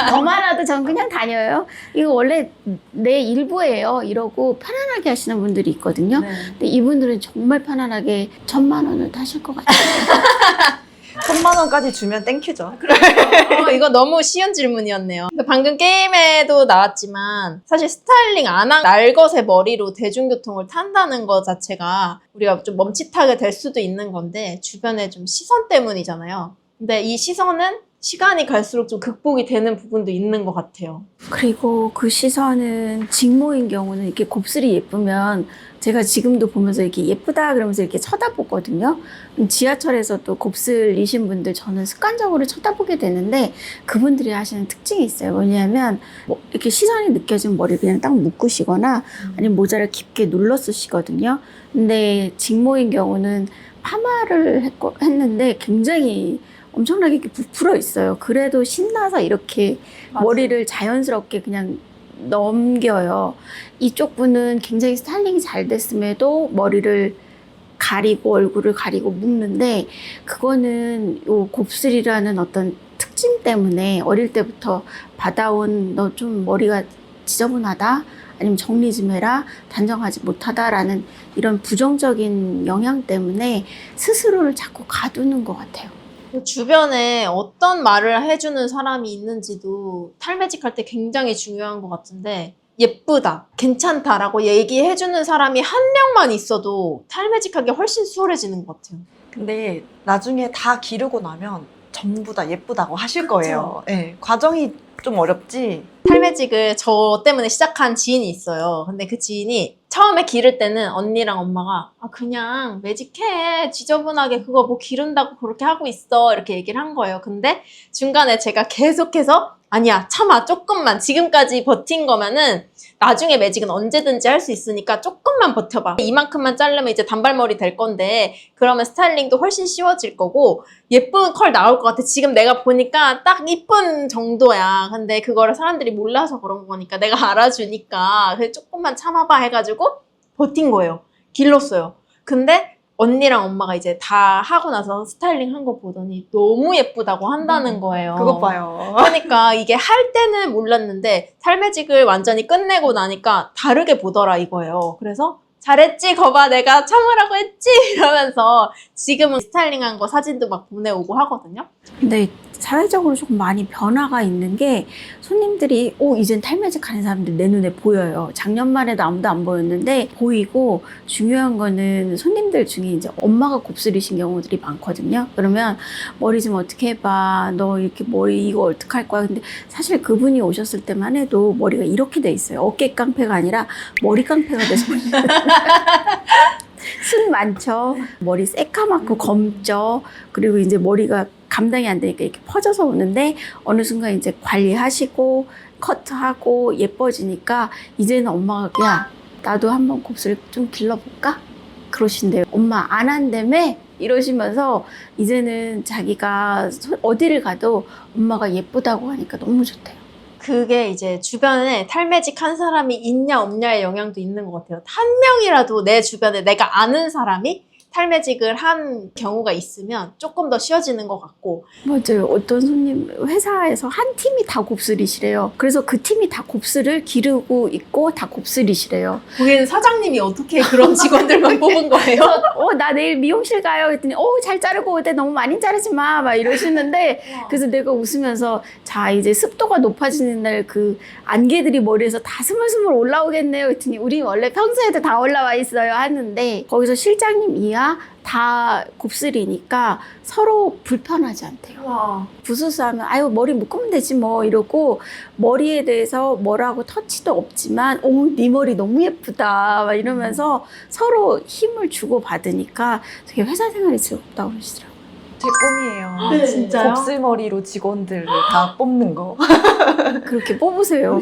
더 많아도 전 그냥 다녀요. 이거 원래 내 일부예요. 이러고 편안하게 하시는 분들이 있거든요. 근데 이분들은 정말 편안하게 1,000만 원을 타실 것 같아요. 1,000만 원까지 주면 땡큐죠. 이거 너무 쉬운 질문이었네요. 근데 방금 게임에도 나왔지만 사실 스타일링 안 한 날것의 머리로 대중교통을 탄다는 것 자체가 우리가 좀 멈칫하게 될 수도 있는 건데 주변에 좀 시선 때문이잖아요. 근데 이 시선은 시간이 갈수록 좀 극복이 되는 부분도 있는 것 같아요. 그리고 그 시선은 직모인 경우는 이렇게 곱슬이 예쁘면 제가 지금도 보면서 이렇게 예쁘다 그러면서 이렇게 쳐다보거든요. 지하철에서도 곱슬이신 분들 저는 습관적으로 쳐다보게 되는데 그분들이 하시는 특징이 있어요. 뭐냐면 뭐 이렇게 시선이 느껴지면 머리를 그냥 딱 묶으시거나 아니면 모자를 깊게 눌러 쓰시거든요. 근데 직모인 경우는 파마를 했는데 굉장히 엄청나게 이렇게 부풀어 있어요. 그래도 신나서 이렇게 맞아요. 머리를 자연스럽게 그냥 넘겨요. 이쪽 분은 굉장히 스타일링이 잘 됐음에도 머리를 가리고 얼굴을 가리고 묶는데 그거는 요 곱슬이라는 어떤 특징 때문에 어릴 때부터 받아온 너 좀 머리가 지저분하다 아니면 정리 좀 해라 단정하지 못하다라는 이런 부정적인 영향 때문에 스스로를 자꾸 가두는 것 같아요. 주변에 어떤 말을 해주는 사람이 있는지도 탈매직할 때 굉장히 중요한 것 같은데 예쁘다, 괜찮다라고 얘기해주는 사람이 한 명만 있어도 탈매직하기 훨씬 수월해지는 것 같아요. 근데 나중에 다 기르고 나면 전부 다 예쁘다고 하실 거예요. 네, 과정이 좀 어렵지. 탈매직을 저 때문에 시작한 지인이 있어요. 근데 그 지인이 처음에 기를 때는 언니랑 엄마가 그냥 매직해. 지저분하게 그거 뭐 기른다고 그렇게 하고 있어. 이렇게 얘기를 한 거예요. 근데 중간에 제가 계속해서 아니야, 참아, 조금만. 지금까지 버틴 거면은 나중에 매직은 언제든지 할 수 있으니까 조금만 버텨봐. 이만큼만 자르면 이제 단발머리 될 건데 그러면 스타일링도 훨씬 쉬워질 거고 예쁜 컬 나올 것 같아. 지금 내가 보니까 딱 이쁜 정도야. 근데 그거를 사람들이 몰라서 그런 거니까 내가 알아주니까 그래 조금만 참아봐 해가지고 버틴 거예요. 길렀어요. 근데 언니랑 엄마가 이제 다 하고 나서 스타일링 한 거 보더니 너무 예쁘다고 한다는 거예요. 그것 봐요. 그러니까 이게 할 때는 몰랐는데 탈매직을 완전히 끝내고 나니까 다르게 보더라 이거예요. 그래서 잘했지 거봐 내가 참으라고 했지 이러면서 지금은 스타일링한 거 사진도 막 보내오고 하거든요. 근데 사회적으로 조금 많이 변화가 있는 게 손님들이 이젠 탈매직 하는 사람들 내 눈에 보여요. 작년만 해도 아무도 안 보였는데 보이고 중요한 거는 손님들 중에 이제 엄마가 곱슬이신 경우들이 많거든요. 그러면 머리 좀 어떻게 해봐. 너 이렇게 머리 이거 어떡할 거야. 근데 사실 그분이 오셨을 때만 해도 머리가 이렇게 돼 있어요. 어깨 깡패가 아니라 머리 깡패가 돼서 순 많죠. 머리 새까맣고 검죠. 그리고 이제 머리가 감당이 안 되니까 이렇게 퍼져서 오는데 어느 순간 이제 관리하시고 커트하고 예뻐지니까 이제는 엄마가 야 나도 한번 곱슬 좀 길러볼까? 그러신대요. 엄마 안 한다며? 이러시면서 이제는 자기가 어디를 가도 엄마가 예쁘다고 하니까 너무 좋대요. 그게 이제 주변에 탈매직 한 사람이 있냐 없냐의 영향도 있는 것 같아요. 한 명이라도 내 주변에 내가 아는 사람이 탈매직을 한 경우가 있으면 조금 더 쉬워지는 것 같고. 맞아요. 어떤 손님 회사에서 한 팀이 다 곱슬이시래요. 그래서 그 팀이 다 곱슬을 기르고 있고 다 곱슬이시래요. 거기는 사장님이 어떻게 그런 직원들만 뽑은 거예요? 나 내일 미용실 가요. 그랬더니 잘 자르고 올 때 너무 많이 자르지 마. 막 이러시는데 그래서 내가 웃으면서 자 이제 습도가 높아지는 날 그 안개들이 머리에서 다 스물스물 올라오겠네요. 그랬더니 우리 원래 평소에도 다 올라와 있어요 하는데 거기서 실장님 이하 다 곱슬이니까 서로 불편하지 않대요. 와. 부스스하면 아유 머리 묶으면 되지 뭐 이러고 머리에 대해서 뭐라고 터치도 없지만 네 머리 너무 예쁘다 막 이러면서 서로 힘을 주고 받으니까 되게 회사 생활이 즐겁다고 그러시더라고요. 제 꿈이에요. 네, 진짜요? 곱슬머리로 직원들을 다 뽑는 거. 그렇게 뽑으세요.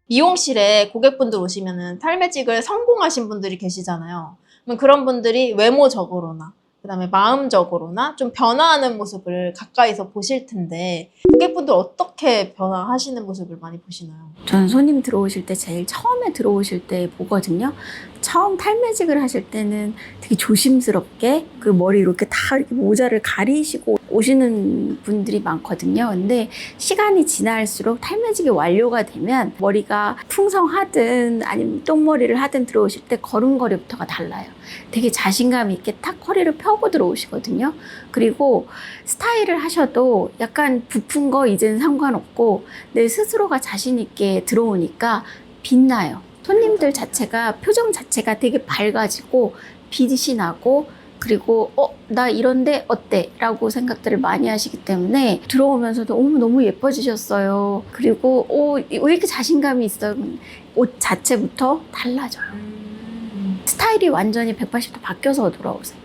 미용실에 고객분들 오시면은 탈매직을 성공하신 분들이 계시잖아요. 그럼 그런 분들이 외모적으로나 그다음에 마음적으로나 좀 변화하는 모습을 가까이서 보실 텐데 고객분들 어떻게 변화하시는 모습을 많이 보시나요? 전 손님 들어오실 때 제일 처음에 들어오실 때 보거든요. 처음 탈매직을 하실 때는 되게 조심스럽게 그 머리 이렇게 다 이렇게 모자를 가리시고 오시는 분들이 많거든요. 근데 시간이 지날수록 탈매직이 완료가 되면 머리가 풍성하든 아니면 똥머리를 하든 들어오실 때 걸음걸이부터가 달라요. 되게 자신감 있게 탁 허리를 펴고 들어오시거든요. 그리고 스타일을 하셔도 약간 부푼 거 이제는 상관없고 내 스스로가 자신 있게 들어오니까 빛나요. 손님들 자체가 표정 자체가 되게 밝아지고 빛이 나고 그리고 나 이런데 어때? 라고 생각들을 많이 하시기 때문에 들어오면서도 너무 예뻐지셨어요. 그리고 왜 이렇게 자신감이 있어요? 옷 자체부터 달라져요. 스타일이 완전히 180도 바뀌어서 돌아오세요.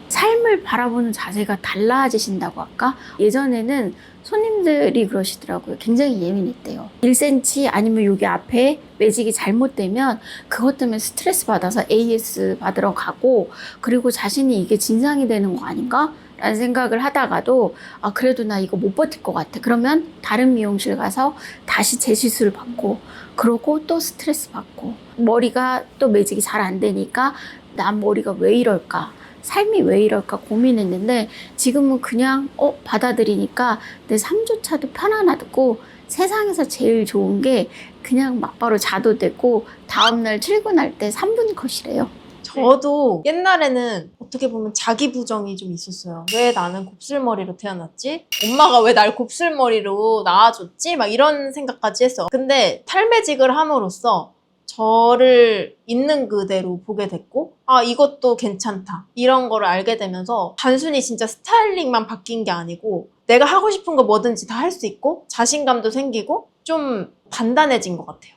삶을 바라보는 자세가 달라지신다고 할까? 예전에는 손님들이 그러시더라고요. 굉장히 예민했대요. 1cm 아니면 여기 앞에 매직이 잘못되면 그것 때문에 스트레스 받아서 AS 받으러 가고 그리고 자신이 이게 진상이 되는 거 아닌가? 라는 생각을 하다가도 아 그래도 나 이거 못 버틸 것 같아. 그러면 다른 미용실 가서 다시 재시술 받고 그러고 또 스트레스 받고 머리가 또 매직이 잘 안 되니까 난 머리가 왜 이럴까? 삶이 왜 이럴까 고민했는데 지금은 그냥 받아들이니까 내 삶조차도 편안하고 세상에서 제일 좋은 게 그냥 막바로 자도 되고 다음날 출근할 때 3분 컷이래요. 저도 옛날에는 어떻게 보면 자기 부정이 좀 있었어요. 왜 나는 곱슬머리로 태어났지? 엄마가 왜 날 곱슬머리로 낳아줬지? 막 이런 생각까지 했어. 근데 탈매직을 함으로써 저를 있는 그대로 보게 됐고 아 이것도 괜찮다 이런 거를 알게 되면서 단순히 진짜 스타일링만 바뀐 게 아니고 내가 하고 싶은 거 뭐든지 다 할 수 있고 자신감도 생기고 좀 단단해진 것 같아요.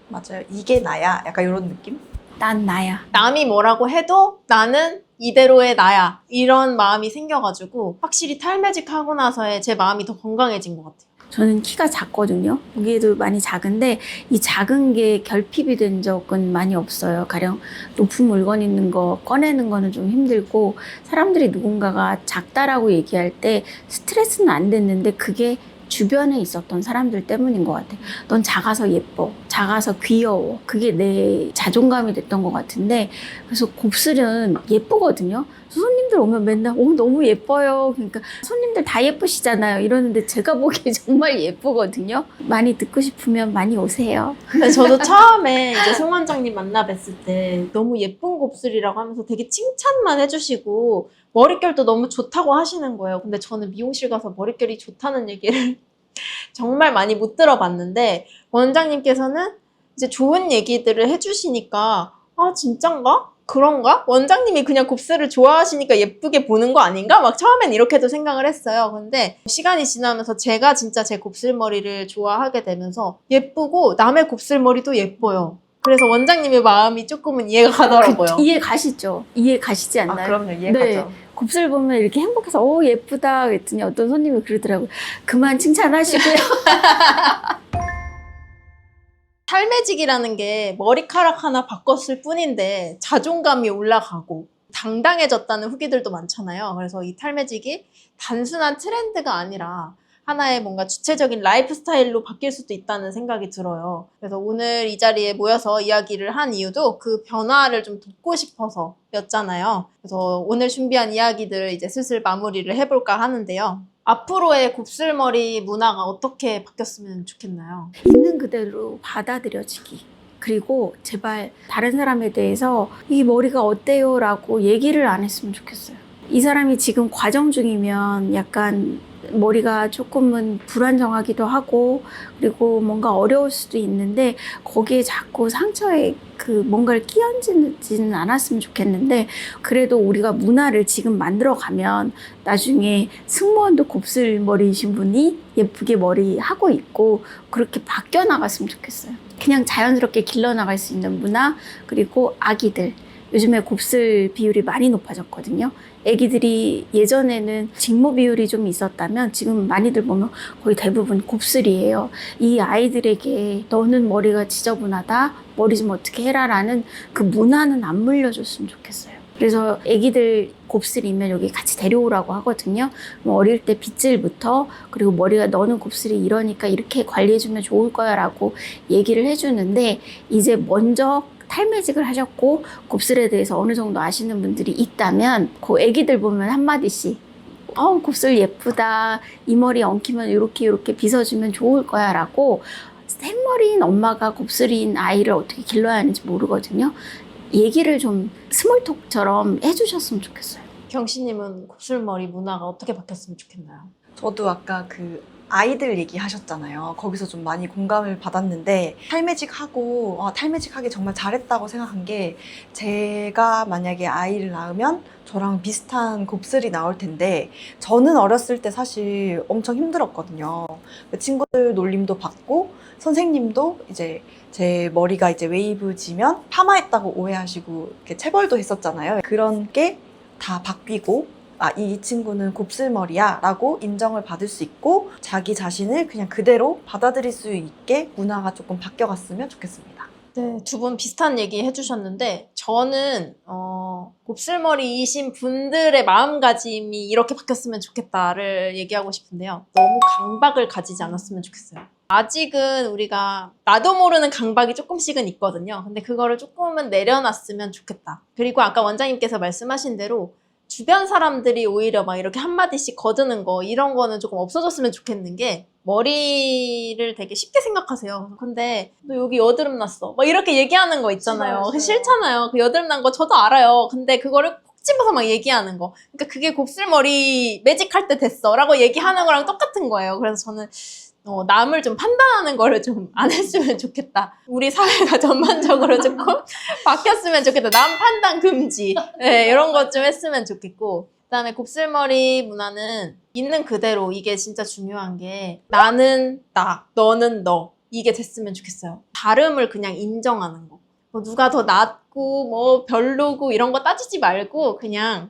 맞아요. 이게 나야. 약간 이런 느낌? 난 나야. 남이 뭐라고 해도 나는 이대로의 나야 이런 마음이 생겨가지고 확실히 탈매직 하고 나서의 제 마음이 더 건강해진 것 같아요. 저는 키가 작거든요. 보기에도 많이 작은데 이 작은 게 결핍이 된 적은 많이 없어요. 가령 높은 물건 있는 거 꺼내는 거는 좀 힘들고 사람들이 누군가가 작다라고 얘기할 때 스트레스는 안 됐는데 그게 주변에 있었던 사람들 때문인 것 같아. 넌 작아서 예뻐. 작아서 귀여워. 그게 내 자존감이 됐던 것 같은데 그래서 곱슬은 예쁘거든요. 손님들 오면 맨날 너무 예뻐요. 그러니까 손님들 다 예쁘시잖아요. 이러는데 제가 보기에 정말 예쁘거든요. 많이 듣고 싶으면 많이 오세요. 근데 저도 처음에 이제 송 원장님 만나 뵀을 때 너무 예쁜 곱슬이라고 하면서 되게 칭찬만 해주시고 머릿결도 너무 좋다고 하시는 거예요. 근데 저는 미용실 가서 머릿결이 좋다는 얘기를 정말 많이 못 들어봤는데 원장님께서는 이제 좋은 얘기들을 해주시니까 아 진짠가? 그런가? 원장님이 그냥 곱슬을 좋아하시니까 예쁘게 보는 거 아닌가? 막 처음엔 이렇게도 생각을 했어요. 근데 시간이 지나면서 제가 진짜 제 곱슬머리를 좋아하게 되면서 예쁘고 남의 곱슬머리도 예뻐요. 그래서 원장님의 마음이 조금은 이해가 가더라고요. 이해 가시죠? 이해 가시지 않나요? 아, 그럼요. 이해가죠. 곱슬 보면 이렇게 행복해서 예쁘다 그랬더니 어떤 손님이 그러더라고요. 그만 칭찬하시고요. 탈매직이라는 게 머리카락 하나 바꿨을 뿐인데 자존감이 올라가고 당당해졌다는 후기들도 많잖아요. 그래서 이 탈매직이 단순한 트렌드가 아니라 하나의 뭔가 주체적인 라이프 스타일로 바뀔 수도 있다는 생각이 들어요. 그래서 오늘 이 자리에 모여서 이야기를 한 이유도 그 변화를 좀 돕고 싶어서 였잖아요. 그래서 오늘 준비한 이야기들을 이제 슬슬 마무리를 해볼까 하는데요. 앞으로의 곱슬머리 문화가 어떻게 바뀌었으면 좋겠나요? 있는 그대로 받아들여지기. 그리고 제발 다른 사람에 대해서 이 머리가 어때요? 라고 얘기를 안 했으면 좋겠어요. 이 사람이 지금 과정 중이면 약간 머리가 조금은 불안정하기도 하고 그리고 뭔가 어려울 수도 있는데 거기에 자꾸 상처에 그 뭔가를 끼얹지는 않았으면 좋겠는데 그래도 우리가 문화를 지금 만들어가면 나중에 승무원도 곱슬머리이신 분이 예쁘게 머리 하고 있고 그렇게 바뀌어 나갔으면 좋겠어요. 그냥 자연스럽게 길러나갈 수 있는 문화 그리고 아기들 요즘에 곱슬 비율이 많이 높아졌거든요. 애기들이 예전에는 직모 비율이 좀 있었다면 지금 많이들 보면 거의 대부분 곱슬이에요. 이 아이들에게 너는 머리가 지저분하다, 머리 좀 어떻게 해라라는 그 문화는 안 물려줬으면 좋겠어요. 그래서 애기들 곱슬이면 여기 같이 데려오라고 하거든요. 어릴 때 빗질부터 그리고 머리가 너는 곱슬이 이러니까 이렇게 관리해주면 좋을 거야 라고 얘기를 해주는데 이제 먼저 탈매직을 하셨고 곱슬에 대해서 어느 정도 아시는 분들이 있다면 그 애기들 보면 한마디씩 곱슬 예쁘다 이 머리 엉키면 이렇게 빗어주면 좋을 거야 라고 생머리인 엄마가 곱슬인 아이를 어떻게 길러야 하는지 모르거든요. 얘기를 좀 스몰톡처럼 해주셨으면 좋겠어요. 경씨님은 곱슬머리 문화가 어떻게 바뀌었으면 좋겠나요? 저도 아까 그 아이들 얘기하셨잖아요. 거기서 좀 많이 공감을 받았는데 탈매직하고 탈매직하기 정말 잘했다고 생각한 게 제가 만약에 아이를 낳으면 저랑 비슷한 곱슬이 나올 텐데 저는 어렸을 때 사실 엄청 힘들었거든요. 친구들 놀림도 받고 선생님도 이제 제 머리가 이제 웨이브지면 파마했다고 오해하시고 이렇게 체벌도 했었잖아요. 그런 게 다 바뀌고 이 친구는 곱슬머리야 라고 인정을 받을 수 있고 자기 자신을 그냥 그대로 받아들일 수 있게 문화가 조금 바뀌어갔으면 좋겠습니다. 네, 두 분 비슷한 얘기 해주셨는데 저는 곱슬머리이신 분들의 마음가짐이 이렇게 바뀌었으면 좋겠다를 얘기하고 싶은데요. 너무 강박을 가지지 않았으면 좋겠어요. 아직은 우리가 나도 모르는 강박이 조금씩은 있거든요. 근데 그거를 조금은 내려놨으면 좋겠다. 그리고 아까 원장님께서 말씀하신 대로 주변 사람들이 오히려 막 이렇게 한마디씩 거드는 거 이런 거는 조금 없어졌으면 좋겠는 게 머리를 되게 쉽게 생각하세요. 근데 너 여기 여드름 났어. 막 이렇게 얘기하는 거 있잖아요. 그게 싫잖아요. 그 여드름 난 거 저도 알아요. 근데 그거를 콕 집어서 막 얘기하는 거. 그러니까 그게 곱슬머리 매직할 때 됐어 라고 얘기하는 거랑 똑같은 거예요. 그래서 저는 남을 좀 판단하는 거를 좀 안 했으면 좋겠다. 우리 사회가 전반적으로 조금 바뀌었으면 좋겠다. 남 판단 금지. 네, 이런 것 좀 했으면 좋겠고. 그다음에 곱슬머리 문화는 있는 그대로 이게 진짜 중요한 게 나는 나, 너는 너 이게 됐으면 좋겠어요. 다름을 그냥 인정하는 거. 뭐 누가 더 낫고 뭐 별로고 이런 거 따지지 말고 그냥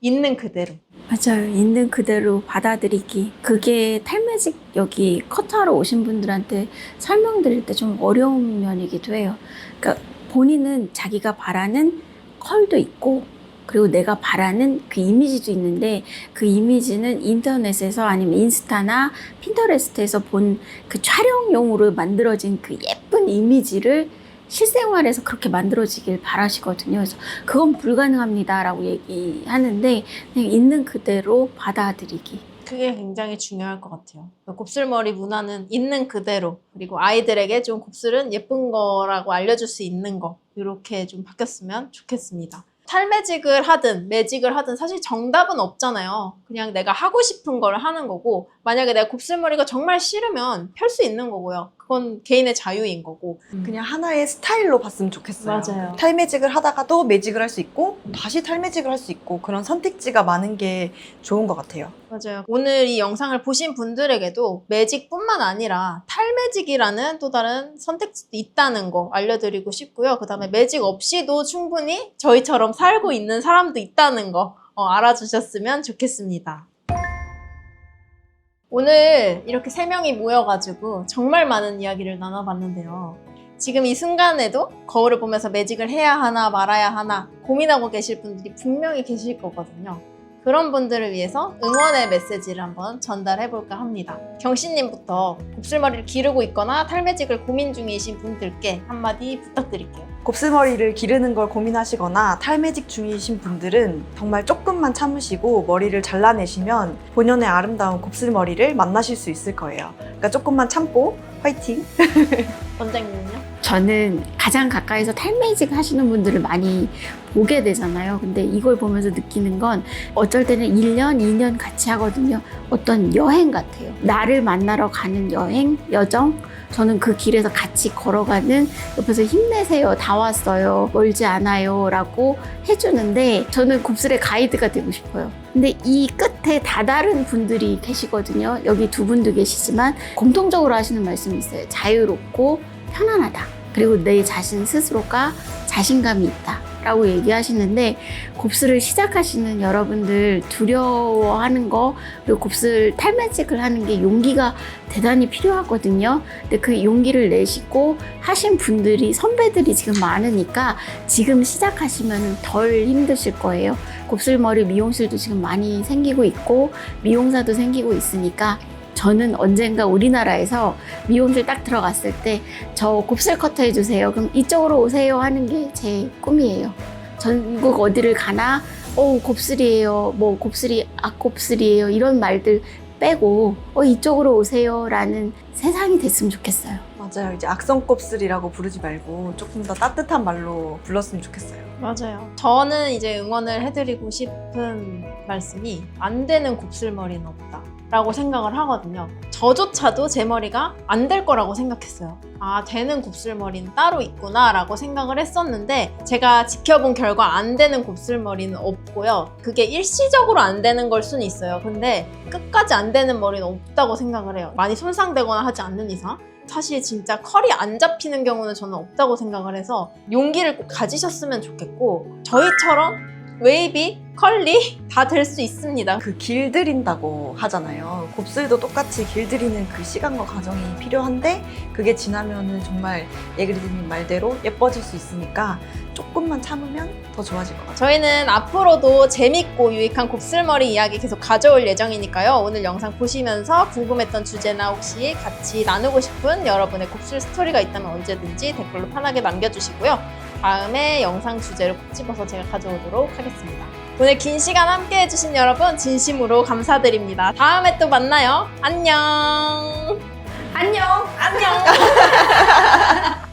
있는 그대로. 맞아요. 있는 그대로 받아들이기. 그게 탈매직 여기 커트하러 오신 분들한테 설명드릴 때 좀 어려운 면이기도 해요. 그러니까 본인은 자기가 바라는 컬도 있고 그리고 내가 바라는 그 이미지도 있는데 그 이미지는 인터넷에서 아니면 인스타나 핀터레스트에서 본 그 촬영용으로 만들어진 그 예쁜 이미지를 실생활에서 그렇게 만들어지길 바라시거든요. 그래서 그건 불가능합니다라고 얘기하는데 그냥 있는 그대로 받아들이기. 그게 굉장히 중요할 것 같아요. 곱슬머리 문화는 있는 그대로 그리고 아이들에게 좀 곱슬은 예쁜 거라고 알려줄 수 있는 거 이렇게 좀 바뀌었으면 좋겠습니다. 탈매직을 하든 매직을 하든 사실 정답은 없잖아요. 그냥 내가 하고 싶은 걸 하는 거고 만약에 내가 곱슬머리가 정말 싫으면 펼 수 있는 거고요. 그건 개인의 자유인 거고. 그냥 하나의 스타일로 봤으면 좋겠어요. 맞아요. 탈매직을 하다가도 매직을 할 수 있고 다시 탈매직을 할 수 있고 그런 선택지가 많은 게 좋은 것 같아요. 맞아요. 오늘 이 영상을 보신 분들에게도 매직뿐만 아니라 탈매직이라는 또 다른 선택지도 있다는 거 알려드리고 싶고요. 그 다음에 매직 없이도 충분히 저희처럼 살고 있는 사람도 있다는 거 알아주셨으면 좋겠습니다. 오늘 이렇게 3명이 모여가지고 정말 많은 이야기를 나눠봤는데요. 지금 이 순간에도 거울을 보면서 매직을 해야 하나 말아야 하나 고민하고 계실 분들이 분명히 계실 거거든요. 그런 분들을 위해서 응원의 메시지를 한번 전달해볼까 합니다. 경씨님부터 곱슬머리를 기르고 있거나 탈매직을 고민 중이신 분들께 한마디 부탁드릴게요. 곱슬머리를 기르는 걸 고민하시거나 탈매직 중이신 분들은 정말 조금만 참으시고 머리를 잘라내시면 본연의 아름다운 곱슬머리를 만나실 수 있을 거예요. 그러니까 조금만 참고 화이팅! 원장님은요? 저는 가장 가까이서 탈매직 하시는 분들을 많이 보게 되잖아요. 근데 이걸 보면서 느끼는 건 어쩔 때는 1년, 2년 같이 하거든요. 어떤 여행 같아요. 나를 만나러 가는 여행, 여정. 저는 그 길에서 같이 걸어가는 옆에서 힘내세요. 다 왔어요. 멀지 않아요. 라고 해주는데 저는 곱슬의 가이드가 되고 싶어요. 근데 이 끝에 다다른 분들이 계시거든요. 여기 두 분도 계시지만 공통적으로 하시는 말씀이 있어요. 자유롭고 편안하다. 그리고 내 자신 스스로가 자신감이 있다. 라고 얘기하시는데 곱슬을 시작하시는 여러분들 두려워하는 거 그리고 곱슬 탈매직을 하는 게 용기가 대단히 필요하거든요. 근데 그 용기를 내시고 하신 분들이 선배들이 지금 많으니까 지금 시작하시면 덜 힘드실 거예요. 곱슬머리 미용실도 지금 많이 생기고 있고 미용사도 생기고 있으니까 저는 언젠가 우리나라에서 미용실 딱 들어갔을 때 저 곱슬 커터 해주세요. 그럼 이쪽으로 오세요 하는 게 제 꿈이에요. 전국 어디를 가나 곱슬이에요. 뭐 곱슬이 앞곱슬이에요. 이런 말들 빼고 이쪽으로 오세요 라는 세상이 됐으면 좋겠어요. 맞아요. 이제 악성곱슬이라고 부르지 말고 조금 더 따뜻한 말로 불렀으면 좋겠어요. 맞아요. 저는 이제 응원을 해드리고 싶은 말씀이 안 되는 곱슬머리는 없다. 라고 생각을 하거든요. 저조차도 제 머리가 안 될 거라고 생각했어요. 아, 되는 곱슬머리는 따로 있구나 라고 생각을 했었는데 제가 지켜본 결과 안 되는 곱슬머리는 없고요. 그게 일시적으로 안 되는 걸 수는 있어요. 근데 끝까지 안 되는 머리는 없다고 생각을 해요. 많이 손상되거나 하지 않는 이상. 사실 진짜 컬이 안 잡히는 경우는 저는 없다고 생각을 해서 용기를 꼭 가지셨으면 좋겠고 저희처럼 웨이비, 컬리 다 될 수 있습니다. 그 길들인다고 하잖아요. 곱슬도 똑같이 길들이는 그 시간과 과정이 필요한데 그게 지나면은 정말 예그리드님 말대로 예뻐질 수 있으니까 조금만 참으면 더 좋아질 것 같아요. 저희는 앞으로도 재밌고 유익한 곱슬머리 이야기 계속 가져올 예정이니까요. 오늘 영상 보시면서 궁금했던 주제나 혹시 같이 나누고 싶은 여러분의 곱슬 스토리가 있다면 언제든지 댓글로 편하게 남겨주시고요. 다음에 영상 주제를 꼭 집어서 제가 가져오도록 하겠습니다. 오늘 긴 시간 함께 해주신 여러분 진심으로 감사드립니다. 다음에 또 만나요. 안녕. 안녕. 안녕.